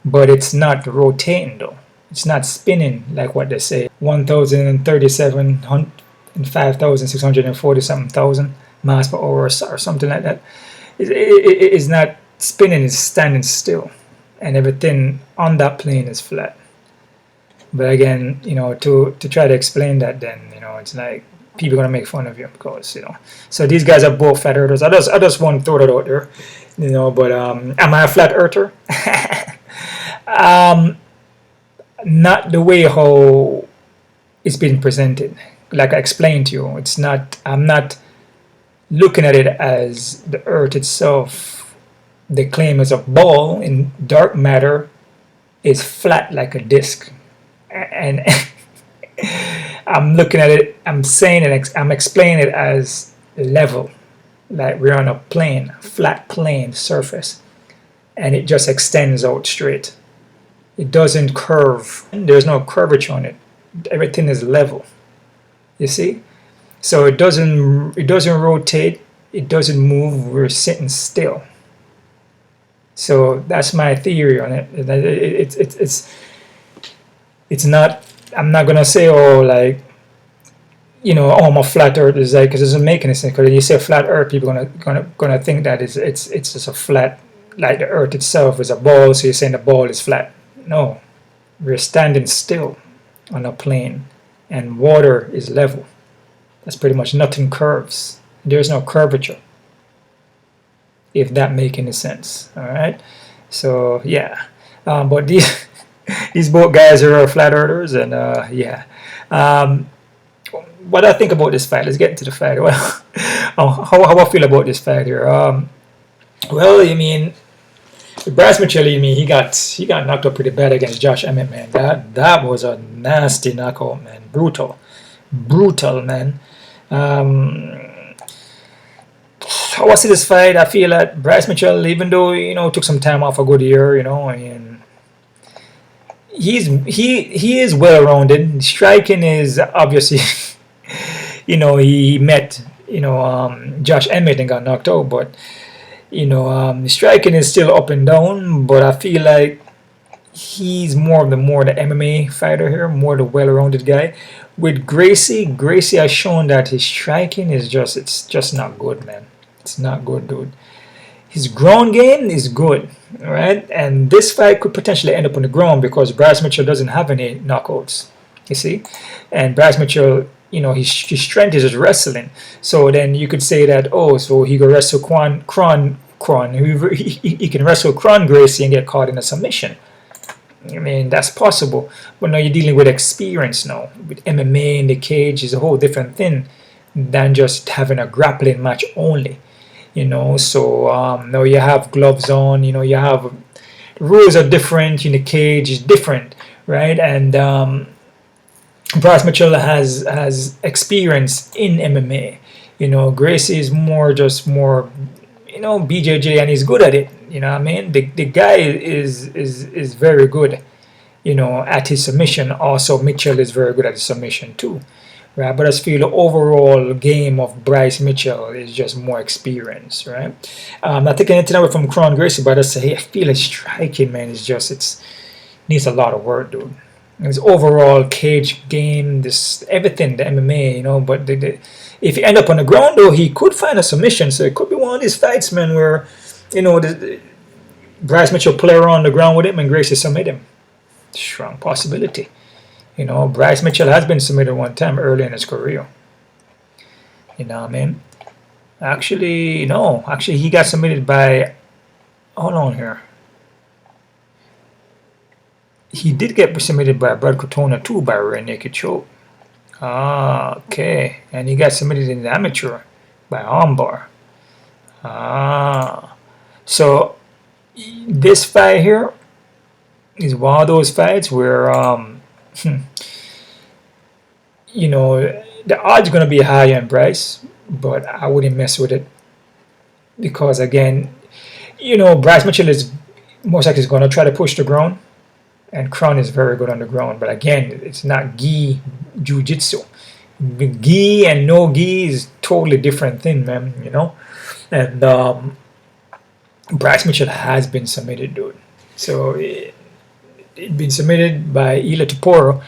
but it's not rotating though. It's not spinning like what they say. 1,037 and 5,640 something thousand miles per hour or something like that. It's not spinning. It's standing still, and everything on that plane is flat. But again, to try to explain that, then it's like, people are gonna make fun of you because So these guys are both flat earthers. I just want to throw that out there, But am I a flat earther? Not the way how it's been presented. Like I explained to you, it's not. I'm not looking at it as the Earth itself. The claim is a ball in dark matter is flat like a disc, and I'm looking at it, I'm saying it, I'm explaining it as level, like we're on a plane, flat plane surface, and it just extends out straight. It doesn't curve. There's no curvature on it. Everything is level. You see? So it doesn't rotate, it doesn't move, we're sitting still. So that's my theory on it. It's not. I'm not gonna say, oh, like, oh, I'm a flat Earth, is like, because it doesn't make any sense. Because when you say flat Earth, people are gonna think that it's just a flat, like the Earth itself is a ball. So you're saying the ball is flat? No, we're standing still on a plane, and water is level. That's pretty much, nothing curves. There's no curvature. If that make any sense, all right. So yeah, but these both guys are flat earthers, and yeah. What I think about this fight? Let's get into the fight. Well, how I feel about this fight here. Well, I mean, Bryce Mitchell, he got knocked up pretty bad against Josh Emmett, man. That was a nasty knockout, man. Brutal, man. How I see this fight, I feel that Bryce Mitchell, even though took some time off a good year, I mean, he is well rounded. Striking is obviously, he met Josh Emmett and got knocked out, but striking is still up and down. But I feel like he's more the MMA fighter here, more the well-rounded guy. With Gracie has shown that his striking is it's just not good, man. It's not good, dude. His ground game is good, right? And this fight could potentially end up on the ground because Bryce Mitchell doesn't have any knockouts, you see. And Bryce Mitchell, you know, his strength is his wrestling. So then you could say that, oh, so he could wrestle Kron. He can wrestle Kron Gracie and get caught in a submission. I mean, that's possible. But now you're dealing with experience now. With MMA in the cage is a whole different thing than just having a grappling match only. You know, so now you have gloves on, you know, you have the rules are different in the cage is different, right? And Bryce Mitchell has experience in MMA. You know, Gracie is more, you know, BJJ, and he's good at it. You know what I mean? The guy is very good, you know, at his submission. Also, Mitchell is very good at his submission too. Right, but I just feel the overall game of Bryce Mitchell is just more experience, right? Not taking anything away from Kron Gracie, but I say I feel his striking, man, it needs a lot of work, dude. His overall cage game, this everything, the MMA, you know. But if he end up on the ground, though, he could find a submission. So it could be one of these fights, man, where you know Bryce Mitchell play around the ground with him and Gracie submit him. Strong possibility. You know, Bryce Mitchell has been submitted one time early in his career. You know what I mean? Actually, no. Actually, he got submitted by... Hold on here. He did get submitted by Brad Cortona too, by rear naked choke. Ah, okay. And he got submitted in the amateur by armbar. Ah. So, this fight here is one of those fights where... you know, the odds are going to be higher in Bryce, but I wouldn't mess with it because, again, you know, Bryce Mitchell is most likely going to try to push the ground, and Kron is very good on the ground. But again, it's not gi jiu-jitsu. Gi and no gi is totally different thing, man. You know, and Bryce Mitchell has been submitted, dude. So. It been submitted by Ila Topuria,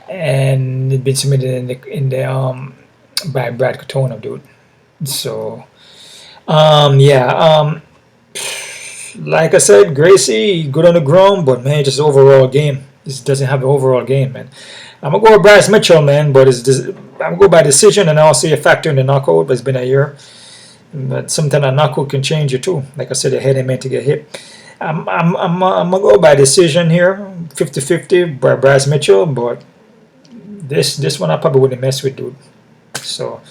and it been submitted in the by Brad Cortona, dude. So yeah, like I said, Gracie good on the ground, but man, just overall game. This doesn't have an overall game, man. I'm gonna go with Bryce Mitchell, man, but I'm gonna go by decision, and I'll see a factor in the knockout. But it's been a year, but sometimes a knockout can change you too. Like I said, the head ain't meant to get hit. I'm gonna go by decision here, 50-50 by Bryce Mitchell, but this one I probably wouldn't mess with, dude. So,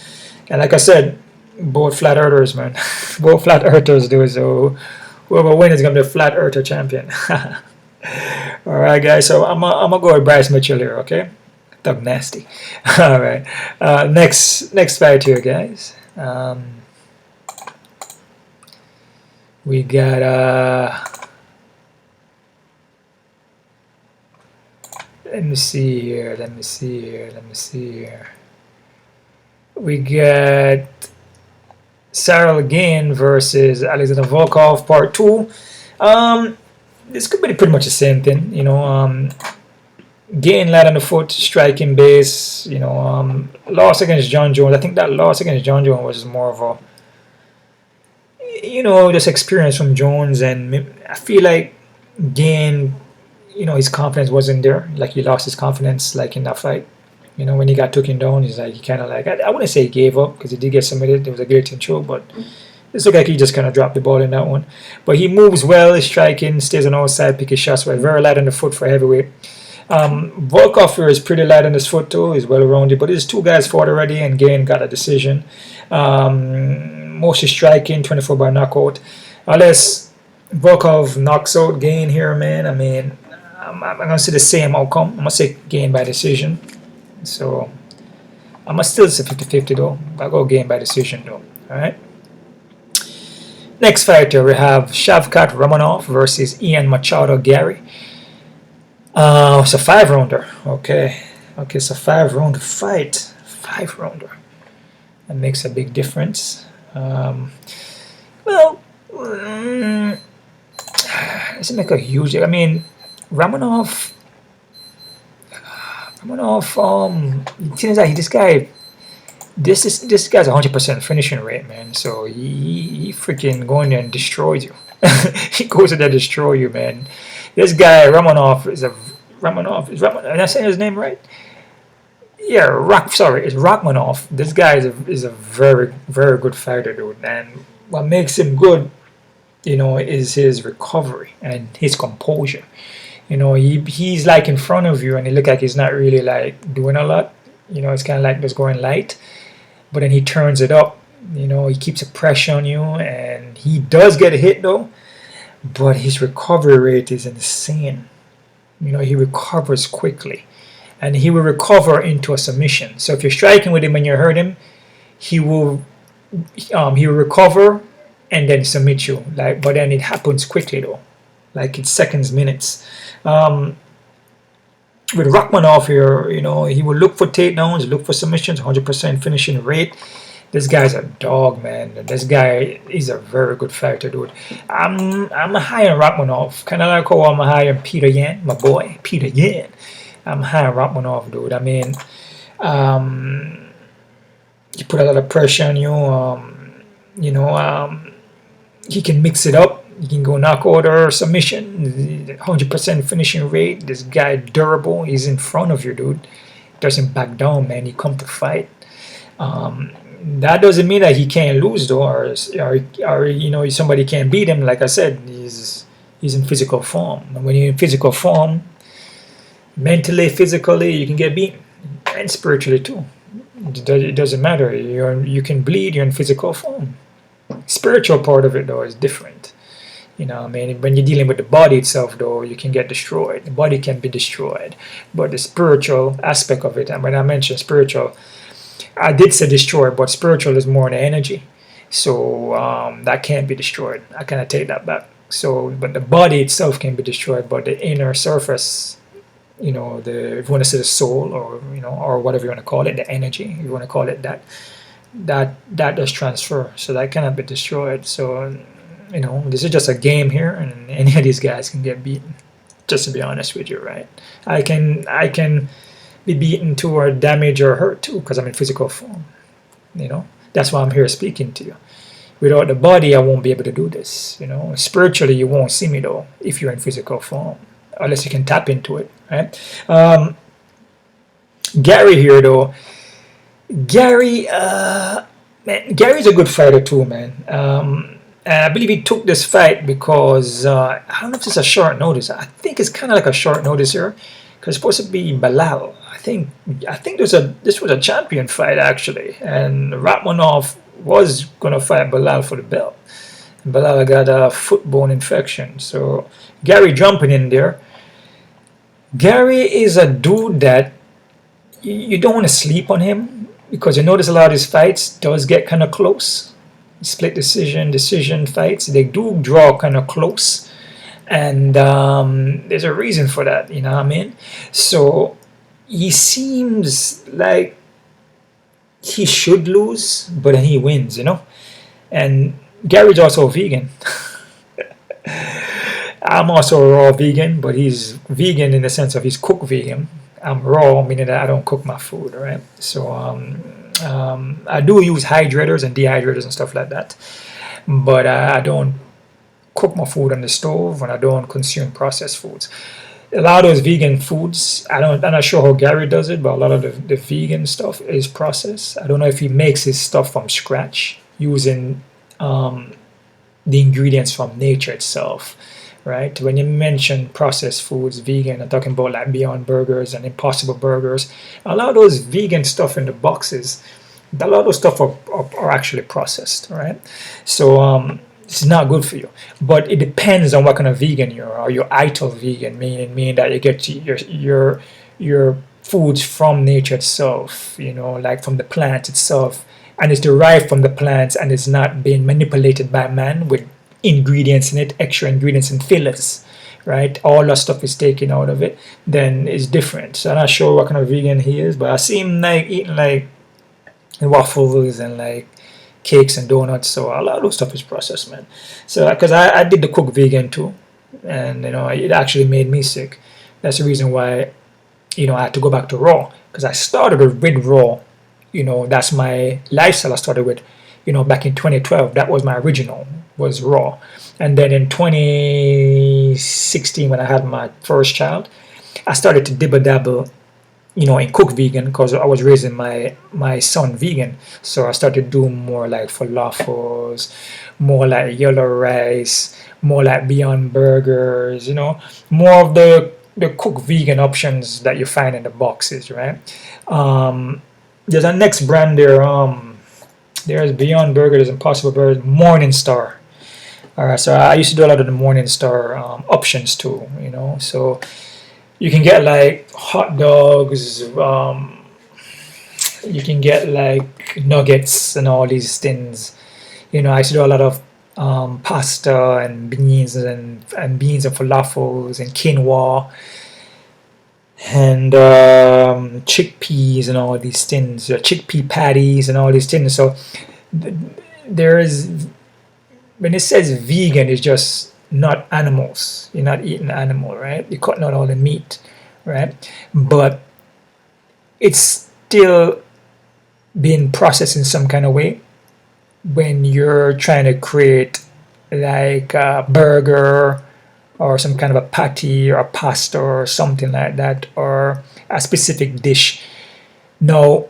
and like I said, both flat earthers, man, both flat earthers, dude. So whoever wins is gonna be a flat earther champion. All right, guys. So I'm gonna go with Bryce Mitchell here, okay? Thug nasty. All right. Next fight here, guys. We got let me see here. We got Ciryl Gane versus Alexander Volkov Part 2. This could be pretty much the same thing, you know. Gane light on the foot, striking base, you know. Loss against John Jones. I think that loss against John Jones was more of a, you know, just experience from Jones, and I feel like Gane, you know, his confidence wasn't there. Like he lost his confidence, like in that fight. You know, when he got taken down, he's like, he kind of like, I wouldn't say he gave up because he did get submitted. It was a guillotine choke, but it looked like he just kind of dropped the ball in that one. But he moves well, he's striking, stays on the outside, pick his shots well, very light on the foot for heavyweight. Volkov here is pretty light on his foot too. He's well rounded, but there's two guys fought already, and Gane got a decision. Mostly striking, 24 by knockout. Unless Volkov knocks out Gane here, man. I mean, I'm gonna see the same outcome. I'm gonna say Gane by decision. So I'm gonna still say 50-50 though. I'll go Gane by decision though. Alright. Next fighter we have Shavkat Rakhmonov versus Ian Machado Gary. It's a 5-rounder. Okay, it's a 5-rounder fight. 5-rounder. That makes a big difference. Well, doesn't make a huge. I mean, Rakhmonov, it seems like this guy's 100% finishing rate, man. So he freaking going there and destroys you. He goes in there to destroy you, man. This guy Rakhmonov is am I saying his name right? Yeah, it's Rakhmonov. This guy is a very, very good fighter, dude. And what makes him good, is his recovery and his composure. He's like in front of you and he look like he's not really like doing a lot. It's kind of like just going light, but then he turns it up. He keeps a pressure on you, and he does get a hit though, but his recovery rate is insane. He recovers quickly, and he will recover into a submission. So if you're striking with him and you hurt him, he will recover and then submit you. But then it happens quickly though, like it's seconds, minutes. With Rakhmonov here, he will look for takedowns, look for submissions, 100% finishing rate. This guy's a dog, man. This guy is a very good fighter, dude. I'm high on Rakhmonov, kind of like how I'm high on Peter Yan, my boy, Peter Yan. I'm high on Rakhmonov, dude. I mean, he put a lot of pressure on you. He can mix it up. He can go knockout or submission. 100% finishing rate. This guy durable. He's in front of you, dude. Doesn't back down, man. He come to fight. That doesn't mean that he can't lose though, or somebody can't beat him. Like I said, he's in physical form. And when you're in physical form, mentally, physically, you can get beaten, and spiritually too. It doesn't matter. You can bleed. You're in physical form. Spiritual part of it though is different. When you're dealing with the body itself though, you can get destroyed. The body can be destroyed, but the spiritual aspect of it, and when I mentioned spiritual, I did say destroyed, but spiritual is more the energy, so that can't be destroyed. I kind of take that back. So, but the body itself can be destroyed, but the inner surface, if you want to say the soul, or or whatever you want to call it, the energy, if you want to call it that does transfer, so that cannot be destroyed. So, this is just a game here, and any of these guys can get beaten. Just to be honest with you, right? I can be beaten too, or damaged or hurt too, because I'm in physical form. That's why I'm here speaking to you. Without the body, I won't be able to do this. Spiritually, you won't see me though if you're in physical form, unless you can tap into it, right? Gary here though. Gary's a good fighter too, man. I believe he took this fight because I don't know if it's a short notice. I think it's kind of like a short notice here, because it's supposed to be Belal. I think this was a champion fight actually, and Rakhmonov was gonna fight Belal for the belt. Belal got a foot bone infection, so Gary jumping in there. Gary is a dude that you don't want to sleep on him, because you notice a lot of his fights does get kind of close. Split decision fights, they do draw kind of close, and there's a reason for that, what I mean? So he seems like he should lose, but then he wins, and Gary's also vegan. I'm also a raw vegan, but he's vegan in the sense of he's cooked vegan. I'm raw, meaning that I don't cook my food, right? So I do use hydrators and dehydrators and stuff like that, but I don't cook my food on the stove, and I don't consume processed foods. A lot of those vegan foods, I'm not sure how Gary does it, but a lot of the vegan stuff is processed. I don't know if he makes his stuff from scratch using the ingredients from nature itself, right? When you mention processed foods, vegan, I'm talking about like Beyond Burgers and Impossible Burgers. A lot of those vegan stuff in the boxes, a lot of those stuff are actually processed, right? So it's not good for you. But it depends on what kind of vegan you are. Are you ITIL vegan, meaning that you get your foods from nature itself, like from the plant itself, and it's derived from the plants, and it's not being manipulated by man with ingredients in it, extra ingredients and fillers, right? All that stuff is taken out of it, then it's different. So I'm not sure what kind of vegan he is, but I see him like eating like waffles and like cakes and donuts. So a lot of those stuff is processed, man. So because I did the cook vegan too, and it actually made me sick. That's the reason why I had to go back to Raw, because I started with Raw. That's my lifestyle. I started with, back in 2012. That was my original, was Raw. And then in 2016, when I had my first child, I started to dibble dabble, in cook vegan, because I was raising my son vegan. So I started doing more like falafels, more like yellow rice, more like Beyond Burgers, more of the cooked vegan options that you find in the boxes, right? There's a next brand there. There's Beyond Burger, there's Impossible Burger, Morning Star. All right, so I used to do a lot of the Morning Star options too, So you can get like hot dogs, you can get like nuggets and all these things. I used to do a lot of pasta and beans and falafels and quinoa and chickpeas and all these things, chickpea patties and all these things. So there is, when it says vegan, it's just not animals. You're not eating animal, right? You're cutting out all the meat, right? But it's still being processed in some kind of way when you're trying to create like a burger or some kind of a patty or a pasta or something like that, or a specific dish. Now,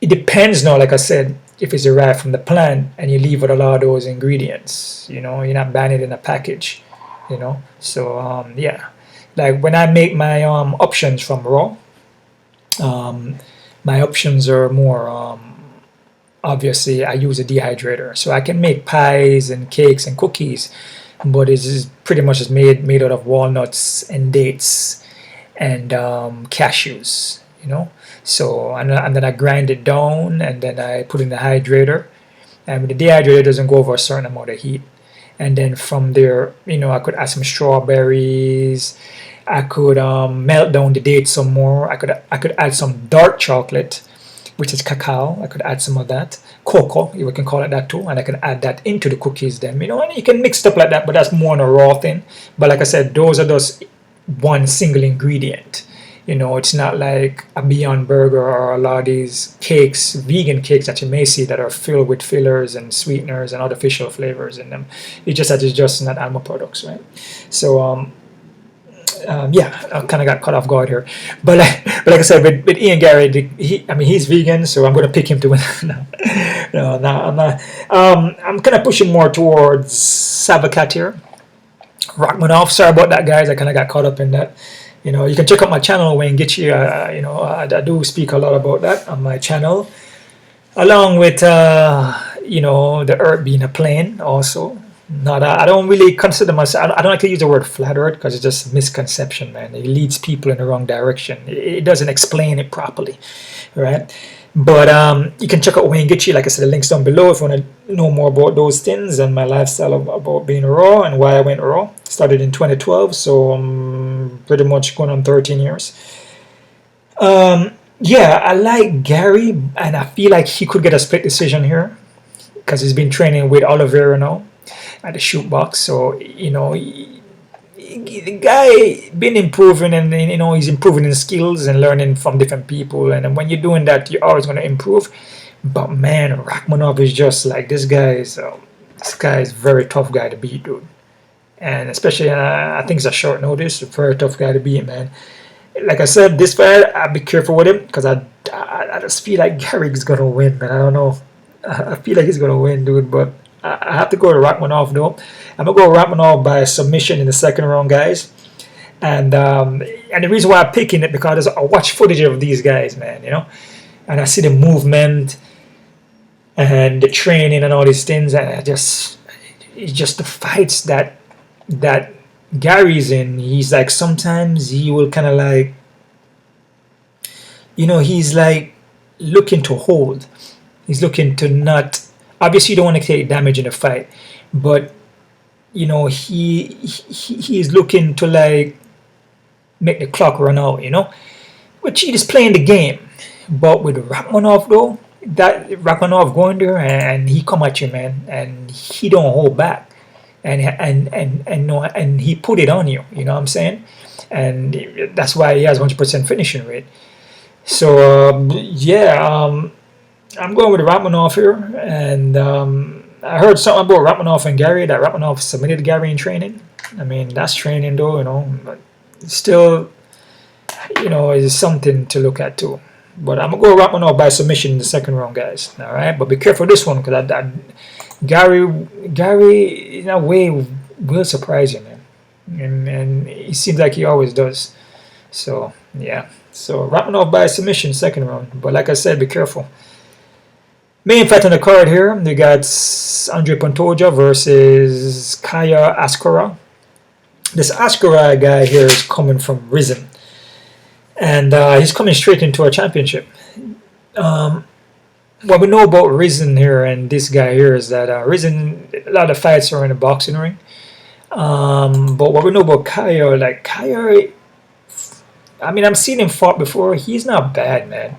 it depends now, like I said, if it's derived from the plant and you leave out a lot of those ingredients, you're not buying it in a package, So, yeah, like when I make my options from raw, my options are more, obviously I use a dehydrator, so I can make pies and cakes and cookies, but it's pretty much just made out of walnuts and dates and cashews, So and then I grind it down and then I put in the hydrator, and the dehydrator doesn't go over a certain amount of heat, and then from there, I could add some strawberries. I could melt down the dates some more. I could add some dark chocolate, which is cacao. I could add some of that. Cocoa, you can call it that too. And I can add that into the cookies then, and you can mix stuff like that, but that's more on a raw thing. But like I said, those are just one single ingredient. It's not like a Beyond Burger or a lot of these cakes, vegan cakes that you may see that are filled with fillers and sweeteners and artificial flavors in them. It's just that it's just not animal products, right? So, yeah, I kind of got caught off guard here, but like I said, with Ian Gary, he's vegan, so I'm going to pick him to win. no, I'm not. I'm kind of pushing more towards Shavkat here. Rakhmonov, sorry about that, guys. I kind of got caught up in that. You can check out my channel, Wayne Gitchy. I do speak a lot about that on my channel, along with the Earth being a plane also. I don't really consider myself, I don't like to use the word flat earth because it's just a misconception, man. It leads people in the wrong direction. It doesn't explain it properly, right? But you can check out Wayne Gitchy, like I said, the links down below if you want to know more about those things and my lifestyle about being raw and why I went raw. Started in 2012, so I'm pretty much going on 13 years. Yeah, I like Gary, and I feel like he could get a split decision here because he's been training with Oliveira now at the shoot box. So, the guy been improving, and he's improving in skills and learning from different people, and when you're doing that, you're always going to improve. But man, Rakhmonov is just like, this guy is a very tough guy to beat, dude. And especially, I think it's a short notice, a very tough guy to beat, man. Like I said, this fight, I'll be careful with him because I just feel like Gary's going to win, man. I don't know. I feel like he's going to win, dude, but I have to go to Rakhmonov, though. I'm going to go Rakhmonov by submission in the second round, guys. And the reason why I'm picking it, because I watch footage of these guys, man, and I see the movement and the training and all these things, and it's just the fights that Gary's in. He's like, sometimes he will kind of like, he's like looking to hold. He's looking to not, obviously you don't want to take damage in a fight, but he's looking to like make the clock run out, which he is playing the game. But with Rakhmonov though, that Rakhmonov going there and he come at you, man, and he don't hold back. and he put it on you. You know what I'm saying? And that's why he has 100% finishing rate. So I'm going with Rakhmonov here, and I heard something about Rakhmonov and Gary, that Rakhmonov submitted Gary in training. I mean, that's training though, you know, but still, you know, is something to look at too. But I'm gonna go Rakhmonov by submission in the second round, guys. All right, but be careful this one, because Gary in a way will surprise you, man, and he seems like he always does. So yeah, so Rakhmonov by submission second round. But like I said, be careful. Main fight on the card here, we got Alexandre Pantoja versus Kaya Asakura. This Asakura guy here is coming from Risen, and he's coming straight into a championship. What we know about Risen here and this guy here is that Risen, a lot of fights are in the boxing ring. But what we know about Kaya, like Kaya, I mean, I've seen him fought before. He's not bad, man,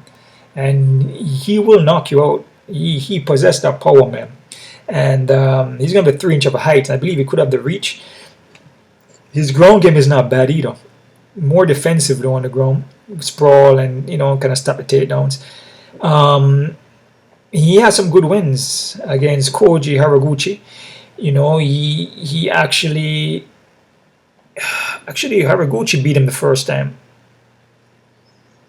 and he will knock you out. He possessed that power, man, and he's gonna be 3 inches of height. I believe he could have the reach. His ground game is not bad either. More defensive though on the ground, sprawl and, you know, kind of stop the takedowns. He has some good wins against Koji Haraguchi. You know, he actually Haraguchi beat him the first time,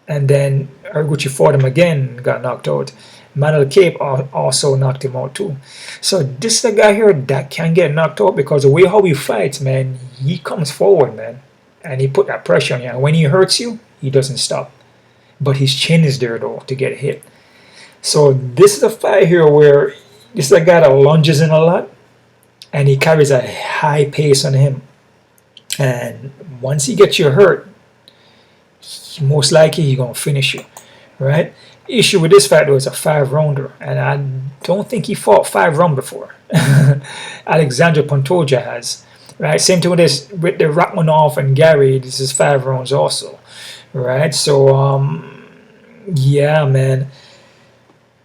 and then Haraguchi fought him again, got knocked out. Manuel Cape also knocked him out too. So this is a guy here that can get knocked out, because the way how he fights, man, he comes forward, man, and he put that pressure on you. And when he hurts you, he doesn't stop. But his chin is there though to get hit. So this is a fight here where this is a guy that lunges in a lot, and he carries a high pace on him. And once he gets you hurt, most likely he's gonna finish you, right? Issue with this fight though is a 5-rounder, and I don't think he fought 5 rounds before. Alexandre Pantoja has, right? Same thing with this, with the Rakhmonov and Gary. This is 5 rounds also, right? So yeah, man,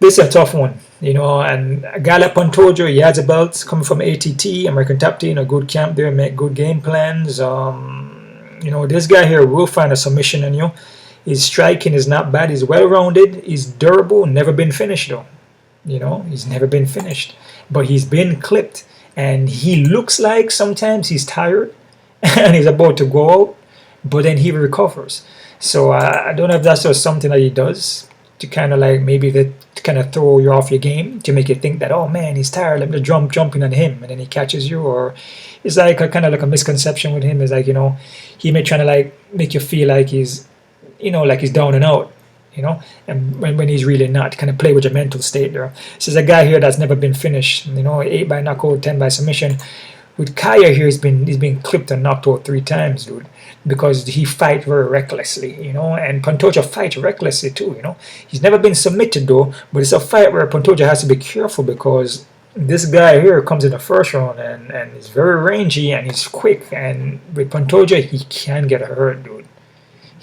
this is a tough one, you know. And a guy like Pantoja, he has a belt coming from ATT, American Top Team, a good camp there, make good game plans. You know, this guy here will find a submission on you. His striking is not bad. He's well-rounded. He's durable. Never been finished, though. You know, he's never been finished. But he's been clipped. And he looks like sometimes he's tired and he's about to go out, but then he recovers. So I don't know if that's just something that he does to kind of like maybe to kind of throw you off your game, to make you think that, oh man, he's tired, let me jumping on him, and then he catches you. Or it's like a kind of like a misconception with him. Is like, you know, he may try to like make you feel like he's, you know, like he's down and out, you know, and when he's really not, kind of play with your mental state there. So there's a guy here that's never been finished, you know, 8 by knockout, 10 by submission. With Kaya here, he's been clipped and knocked out 3 times, dude, because he fights very recklessly, you know, and Pantoja fights recklessly too, you know. He's never been submitted though, but it's a fight where Pantoja has to be careful, because this guy here comes in the first round and he's very rangy and he's quick, and with Pantoja, he can get hurt, dude.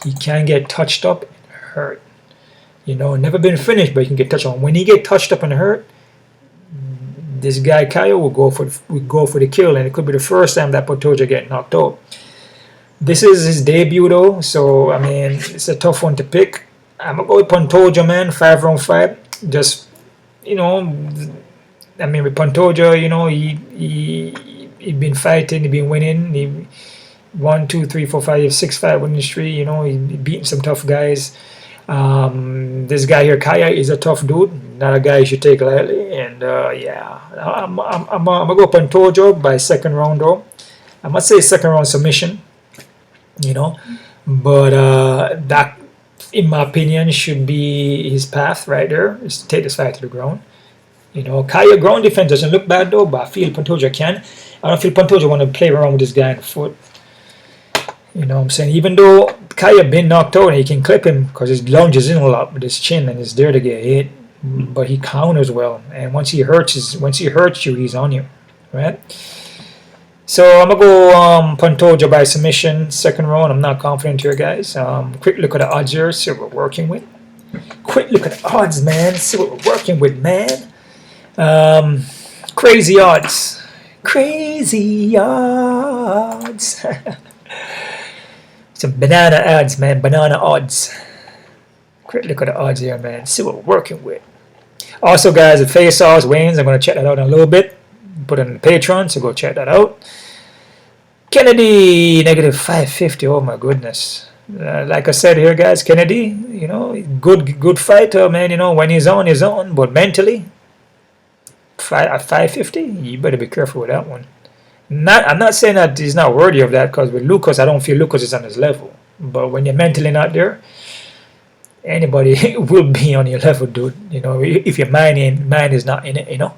He can get touched up and hurt. You know, never been finished, but he can get touched on. When he get touched up and hurt, this guy Kaya will go for the kill, and it could be the first time that Pantoja get knocked out. This is his debut though, so I mean, it's a tough one to pick. I'm gonna go with Pantoja, man. 5-round fight. Just, you know, I mean, with Pantoja, you know, he been fighting, he been winning. He 1, 2, 3, 4, 5, 6 fight winning streak. You know, he beating some tough guys. This guy here, Kaya, is a tough dude. Not a guy you should take lightly. And yeah, I'm gonna go Pantoja by 2nd round though. I must say 2nd round submission. You know, but that, in my opinion, should be his path right there, is to take this fight to the ground. You know, Kaya ground defense doesn't look bad though, but I feel Pantoja can. I don't feel Pantoja want to play around with this guy in the foot. You know what I'm saying? Even though Kaya been knocked out and he can clip him because his lunges in a lot with his chin and is there to get hit, but he counters well. And once he hurts you, he's on you, right? So I'm gonna go Pantoja by submission, 2nd round. I'm not confident here, guys. Quick look at the odds here, see what we're working with. Quick look at the odds, man. See what we're working with, man. Crazy odds. Crazy odds. Some banana odds, man. Banana odds. Quick look at the odds here, man. See what we're working with. Also, guys, the face-offs, wins. I'm going to check that out in a little bit. Put it on the Patreon, so go check that out. Kennedy, negative 550. Oh, my goodness. Like I said here, guys, Kennedy, you know, good fighter, man. You know, when he's on. But mentally, at 550, you better be careful with that one. I'm not saying that he's not worthy of that, because with Lucas, I don't feel Lucas is on his level. But when you're mentally not there, anybody will be on your level, dude. You know, if your mind is not in it, you know.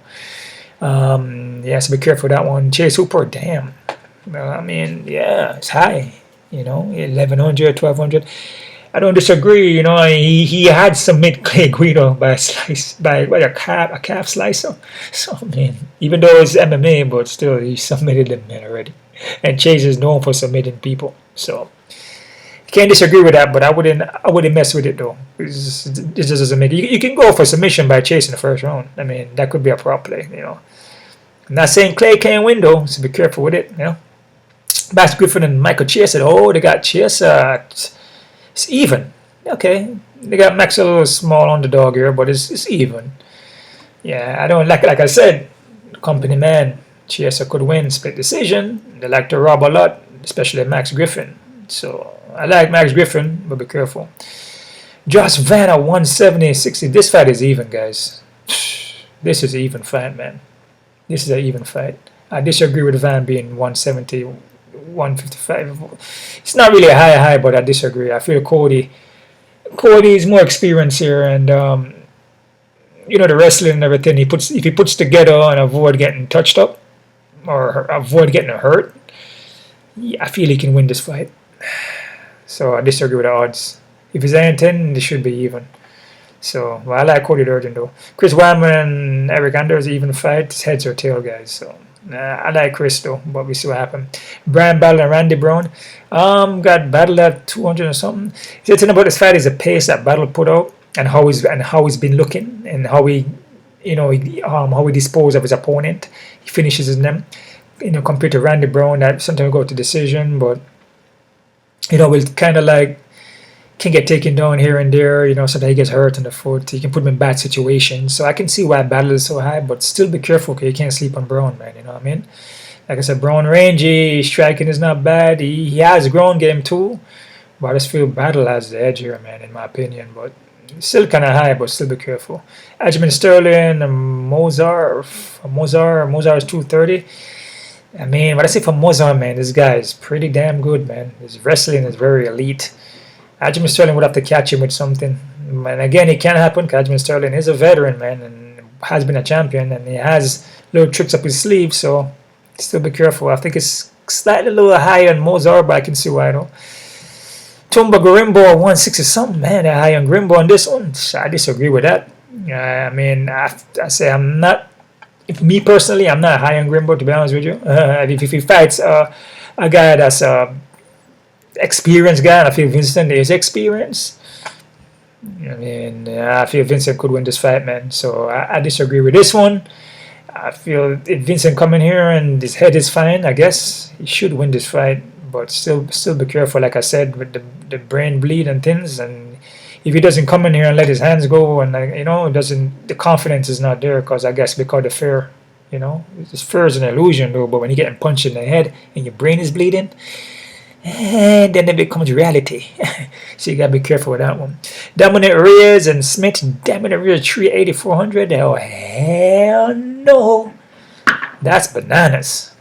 Yeah, so be careful with that one. Chase Hooper, damn. Well, I mean, yeah, it's high. You know, 1100, 1200. I don't disagree. You know, he had submit Clay Guido by a slice, by a calf slicer. So I mean, even though it's MMA, but still he submitted them, man, already. And Chase is known for submitting people. So can't disagree with that, but I wouldn't mess with it though. It just doesn't make it. You can go for submission by Chase in the first round. I mean, that could be a prop play. You know, I'm not saying Clay can't win though, so be careful with it. You know. Max Griffin and Makhachev said, oh, they got Chase. It's even. Okay. They got Max a little small underdog here, but it's even. Yeah, I don't like I said, company man, Chase could win split decision. They like to rob a lot, especially Max Griffin. So I like Max Griffin, but be careful. Josh Vanna 170-60. This fight is even, guys. This is an even fight, man. This is an even fight. I disagree with Van being 170, 155. It's not really a high, but I disagree. I feel Cody is more experienced here, and you know, the wrestling and everything. If he puts together and avoid getting touched up or avoid getting hurt, I feel he can win this fight. So I disagree with the odds. If it's anything, it should be even. So, well, I like Cody Durden though. Chris Weidman and Eric Anders even fight. It's heads or tail, guys. So I like Chris though, but we see what happens. Bryan Battle and Randy Brown got Battle at 200 or something. The thing about this fight is the pace that Battle put out and how he's been looking and how he, you know, how he disposed of his opponent. He finishes them, you know, compared to Randy Brown that sometimes go to decision, but you know, will kind of like can get taken down here and there. You know, sometimes he gets hurt in the foot. He can put him in bad situations. So I can see why Battle is so high, but still be careful because you can't sleep on Brown, man. You know what I mean? Like I said, Brown rangy, striking is not bad. He has grown game too, but I just feel Battle has the edge here, man, in my opinion. But still kind of high, but still be careful. Aljamain Sterling and Movsar is 230. I mean, what I say for Movsar, man, this guy is pretty damn good, man. His wrestling is very elite. Aljamain Sterling would have to catch him with something. And again, it can happen because Aljamain Sterling is a veteran, man, and has been a champion, and he has little tricks up his sleeve, so still be careful. I think it's slightly a little higher on Movsar, but I can see why, though. Tumba Garimbo 160 something, man, they're high on Grimbo on this one. I disagree with that. I mean, I say I'm not, me personally, I'm not high on Grimbo, to be honest with you. If he fights a guy that's experienced guy, and I feel Vincent is experienced. I mean, I feel Vincent could win this fight, man. So I disagree with this one. I feel if Vincent come in here and his head is fine, I guess he should win this fight. But still be careful, like I said, with the brain bleed and things. And if he doesn't come in here and let his hands go, and you know, the confidence is not there, because I guess because the fear, you know, this fear is an illusion though. But when you get punched in the head and your brain is bleeding, and then it becomes reality. So you gotta be careful with that one. Dominic Reyes and Smith. Dominic Reyes 380, 400. Oh hell no, that's bananas.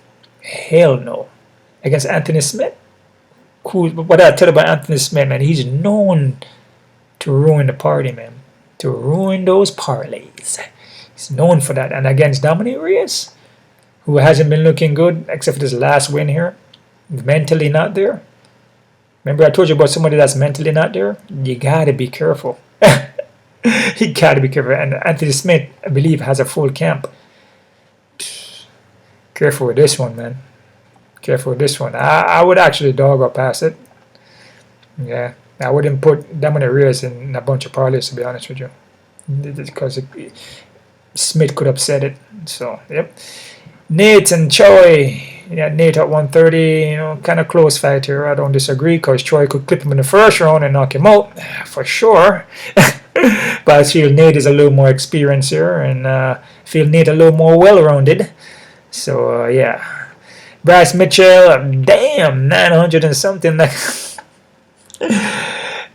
Hell no. Against Anthony Smith. Cool. What I tell you about Anthony Smith, man, he's known to ruin the party, man. To ruin those parlays. He's known for that. And against Dominic Reyes, who hasn't been looking good except for this last win here. Mentally not there. Remember I told you about somebody that's mentally not there? You gotta be careful. You gotta be careful. And Anthony Smith, I believe, has a full camp. Careful with this one, man. Careful with this one. I would actually dog or pass it. Yeah. I wouldn't put Dominic Reyes in a bunch of parlays, to be honest with you. Because Smith could upset it. So, yep. Nate and Choi. Yeah, Nate at 130, you know, kind of close fight here. I don't disagree because Choi could clip him in the first round and knock him out for sure. But I feel Nate is a little more experienced here, and feel Nate a little more well-rounded. So yeah, Bryce Mitchell, damn, 900 and something. Like,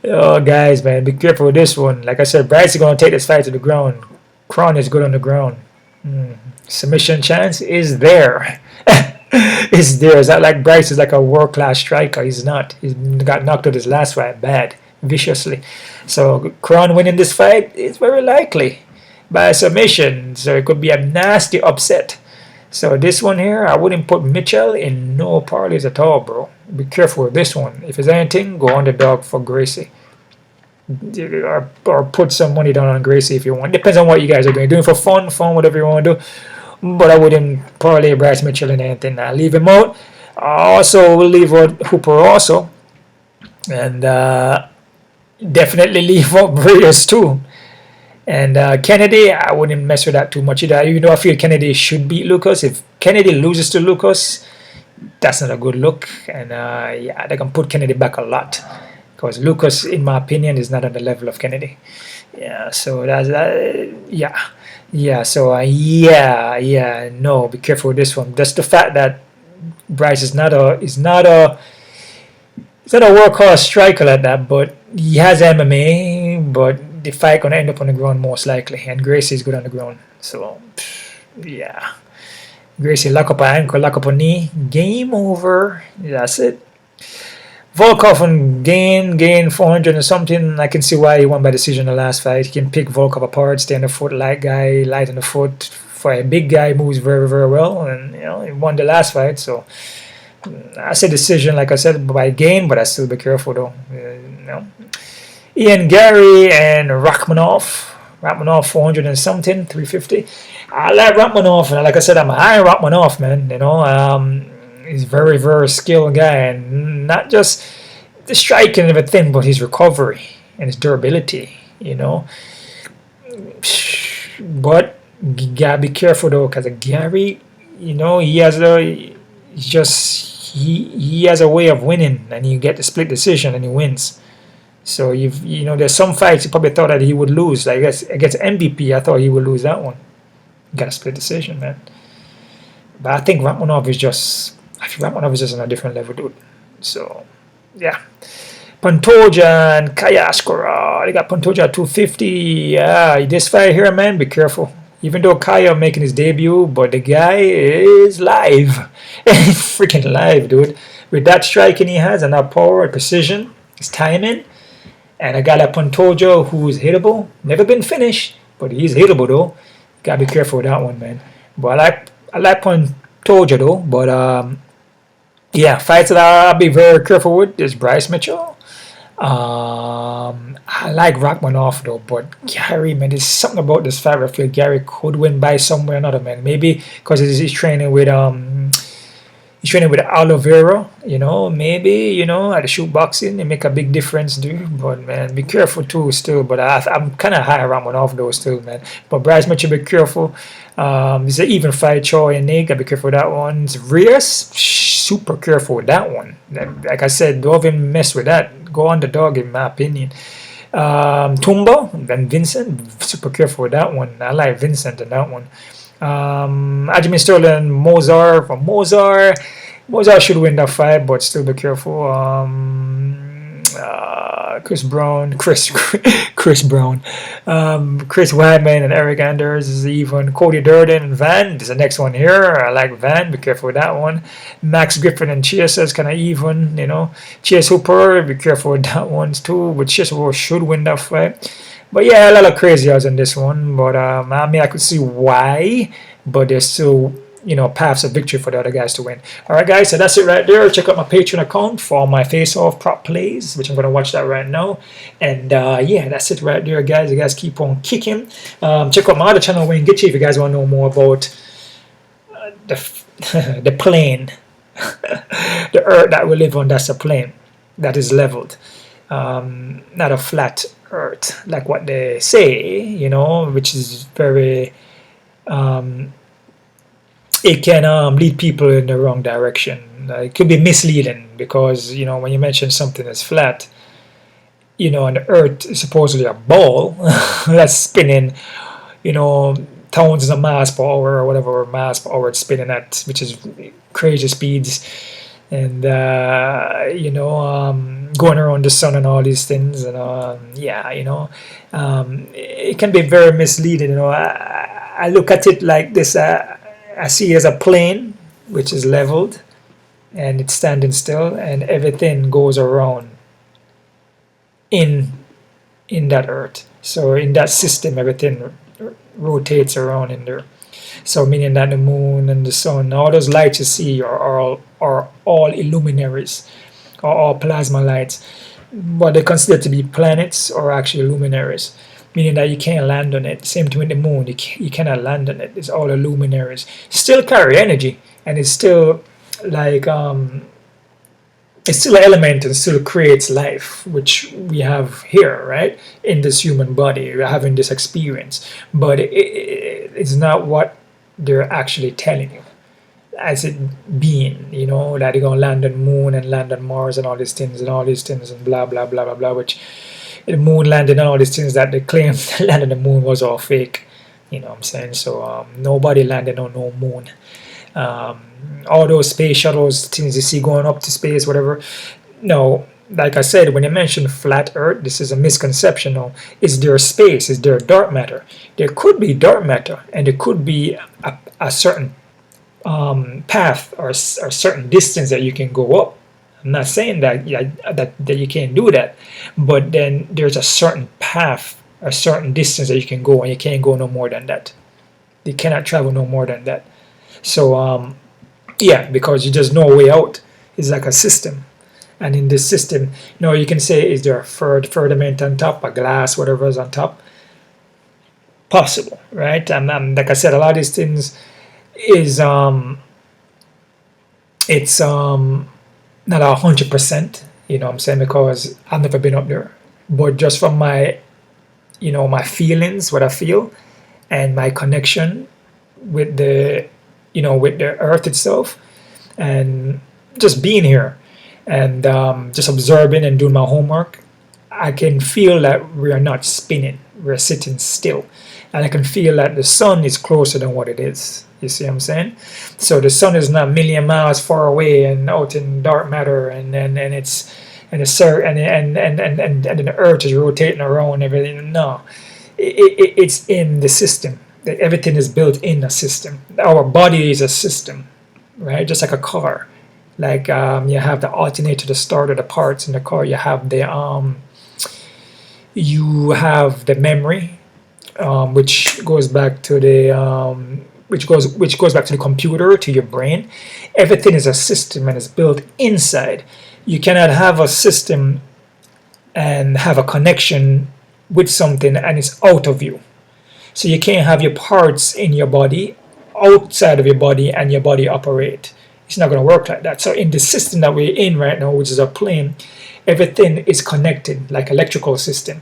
oh guys, man, be careful with this one. Like I said, Bryce is gonna take this fight to the ground. Kron is good on the ground. Submission chance is there. Is there. It's not like Bryce is like a world-class striker. He's not. He got knocked out his last fight bad, viciously. So Kron winning this fight is very likely by submission. So it could be a nasty upset. So this one here, I wouldn't put Mitchell in no parlays at all, bro. Be careful with this one. If it's anything, go underdog for Gracie. Or put some money down on Gracie if you want. Depends on what you guys are doing. Doing it for fun, whatever you want to do. But I wouldn't parlay Bryce Mitchell in anything. I'll leave him out. Also, we'll leave out Hooper also. And definitely leave out Breeders too. And Kennedy, I wouldn't mess with that too much either. Even though I feel Kennedy should beat Lucas. If Kennedy loses to Lucas, that's not a good look. And yeah, they can put Kennedy back a lot. Because Lucas, in my opinion, is not on the level of Kennedy. Yeah, so that's yeah. Yeah, so yeah, no, be careful with this one. Just the fact that Bryce is not a workhorse striker like that, but he has MMA, but the fight gonna end up on the ground most likely, and Gracie is good on the ground. So yeah, Gracie lock up an ankle, lock up a knee, game over. That's it. Volkov and Gane 400 or something. I can see why he won by decision the last fight. He can pick Volkov apart, stay on the foot, light on the foot. For a big guy, moves very, very well, and you know he won the last fight. So I say decision, like I said, by Gane, but I still be careful though. You know, Ian Gary and Rakhmonov 400 and something, 350. I like Rakhmonov, and like I said, I'm high Rakhmonov, man. You know, he's a very, very skilled guy, and not just the striking and everything, but his recovery and his durability, you know. But you gotta be careful though, because Gary, you know, he has a way of winning, and you get the split decision and he wins. So you know, there's some fights you probably thought that he would lose. Like against MVP, I thought he would lose that one. Got a split decision, man. But I think Rakhmonov is just on a different level, dude. So, yeah. Pantoja and Asakura. They got Pantoja at 250. Yeah, this fight here, man, be careful. Even though Kaya making his debut, but the guy is live. Freaking live, dude. With that striking he has, and that power and precision, his timing, and a guy like Pantoja who is hittable. Never been finished, but he's hittable, though. Gotta be careful with that one, man. But I like Pantoja, though. But, yeah, fights that I'll be very careful with is Bryce Mitchell. I like Rakhmonov though, but Gary, man, there's something about this fight where I feel Gary could win by somewhere or another, man. Maybe because he's training with Oliveira, you know, maybe, you know, at the shoot boxing, it make a big difference, dude. But man, be careful too still. But I'm kind of high Rakhmonov though still, man. But Bryce Mitchell, be careful. It's an even fight, Choi and Nate, gotta be careful with that one. Rios, super careful with that one. Like I said, don't even mess with that. Go underdog in my opinion. Tumbo and Vincent, super careful with that one. I like Vincent in that one. Aljamain Sterling, Movsar should win that fight, but still be careful. Chris Brown, Chris Weidman and Eric Anders is even. Cody Durden and Van, there's the next one here. I like Van, be careful with that one. Max Griffin and Chase is kind of even, you know. Chase Hooper, be careful with that one too, but Chase Hooper should win that fight. But yeah, a lot of crazy odds on this one, but I mean, I could see why, but there's still, you know, paths of victory for the other guys to win. Alright guys, so that's it right there. Check out my Patreon account for all my face-off prop plays, which I'm going to watch that right now. And yeah, that's it right there, guys. You guys keep on kicking. Check out my other channel, Wayne Gitchy, if you guys want to know more about the plane. The earth that we live on, that's a plane that is leveled. Not a flat earth, like what they say, you know, which is very... it can lead people in the wrong direction. It could be misleading because, you know, when you mention something that's flat, you know, and the Earth is supposedly a ball that's spinning, you know, thousands of miles per hour or whatever miles per hour it's spinning at, which is crazy speeds, and you know, going around the sun and all these things, and yeah, you know, it can be very misleading. You know, I look at it like this. I see it as a plane which is leveled and it's standing still, and everything goes around in that Earth. So in that system, everything rotates around in there. So meaning that the moon and the sun, all those lights you see are all illuminaries, or all plasma lights. What they consider to be planets or actually luminaries, meaning that you can't land on it. Same thing with the moon, you cannot land on it. It's all the luminaries. Still carry energy, and it's still like it's still an element and still creates life, which we have here, right? In this human body, we're having this experience, but it's not what they're actually telling you as it being, you know, that they're gonna land on the moon and land on Mars and all these things and blah blah blah blah blah, which the moon landing and all these things that they claim landing on the moon was all fake, you know what I'm saying? So nobody landed on no moon. All those space shuttles, things you see going up to space, whatever. No, like I said, when you mention flat Earth, this is a misconception. No, is there space? Is there dark matter? There could be dark matter, and there could be a certain path or certain distance that you can go up. I'm not saying that that you can't do that, but then there's a certain path, a certain distance that you can go, and you can't go no more than that. You cannot travel no more than that. So yeah, because there's no way out. It's like a system, and in this system, you know, you can say, is there a firmament on top, a glass, whatever is on top? Possible, right? And like I said, a lot of these things is it's not 100%, you know what I'm saying, because I've never been up there, but just from my, you know, my feelings, what I feel, and my connection with the, you know, with the Earth itself, and just being here and just observing and doing my homework, I can feel that we are not spinning, we're sitting still, and I can feel that the sun is closer than what it is. You see what I'm saying? So the sun is not a million miles far away and out in dark matter, and it's and the Earth is rotating around and everything. No, it's in the system. Everything is built in a system. Our body is a system, right? Just like a car. Like you have the alternator, the starter, the parts in the car. You have the memory, which goes back to the which goes back to the computer, to your brain. Everything is a system and is built inside. You cannot have a system and have a connection with something and it's out of you. So you can't have your parts in your body outside of your body and your body operate. It's not going to work like that. So in the system that we're in right now, which is a plane, everything is connected like electrical system,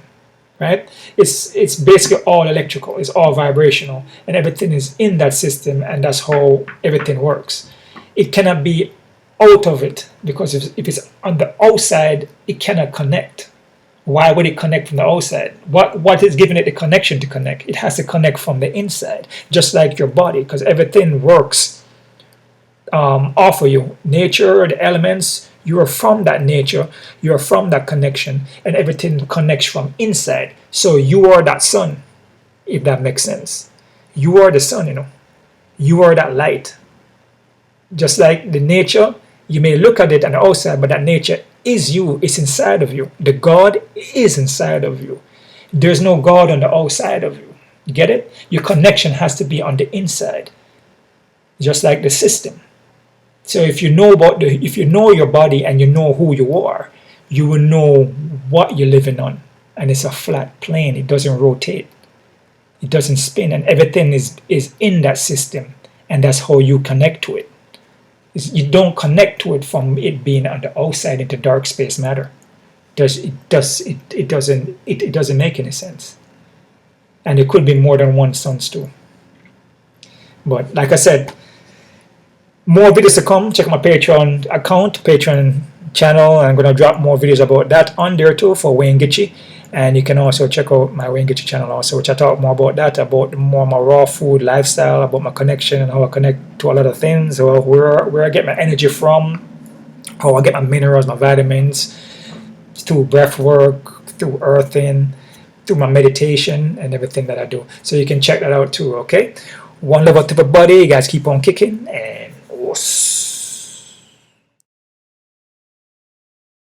right? It's basically all electrical. It's all vibrational, and everything is in that system, and that's how everything works. It cannot be out of it, because if it's on the outside, it cannot connect. Why would it connect from the outside? What is giving it the connection to connect? It has to connect from the inside, just like your body, because everything works off of you. Nature, the elements, you are from that nature, you are from that connection, and everything connects from inside. So you are that sun, if that makes sense. You are the sun, you know. You are that light. Just like the nature, you may look at it on the outside, but that nature is you. It's inside of you. The God is inside of you. There's no God on the outside of you. You get it? Your connection has to be on the inside, just like the system. So if you know your body and you know who you are, you will know what you're living on. And it's a flat plane. It doesn't rotate. It doesn't spin, and everything is in that system, and that's how you connect to it. You don't connect to it from it being on the outside into dark space matter. It doesn't make any sense. And it could be more than one suns too. But like I said, More videos to come. Check my Patreon account, Patreon channel. I'm going to drop more videos about that on there too for Wayne Gitchie. And you can also check out my Wayne Gitchie channel also, which I talk more about that, about more my raw food lifestyle, about my connection and how I connect to a lot of things, or where I get my energy from, how I get my minerals, my vitamins, through breath work, through earthing, through my meditation and everything that I do. So you can check that out too, okay? One love out to everybody. You guys keep on kicking and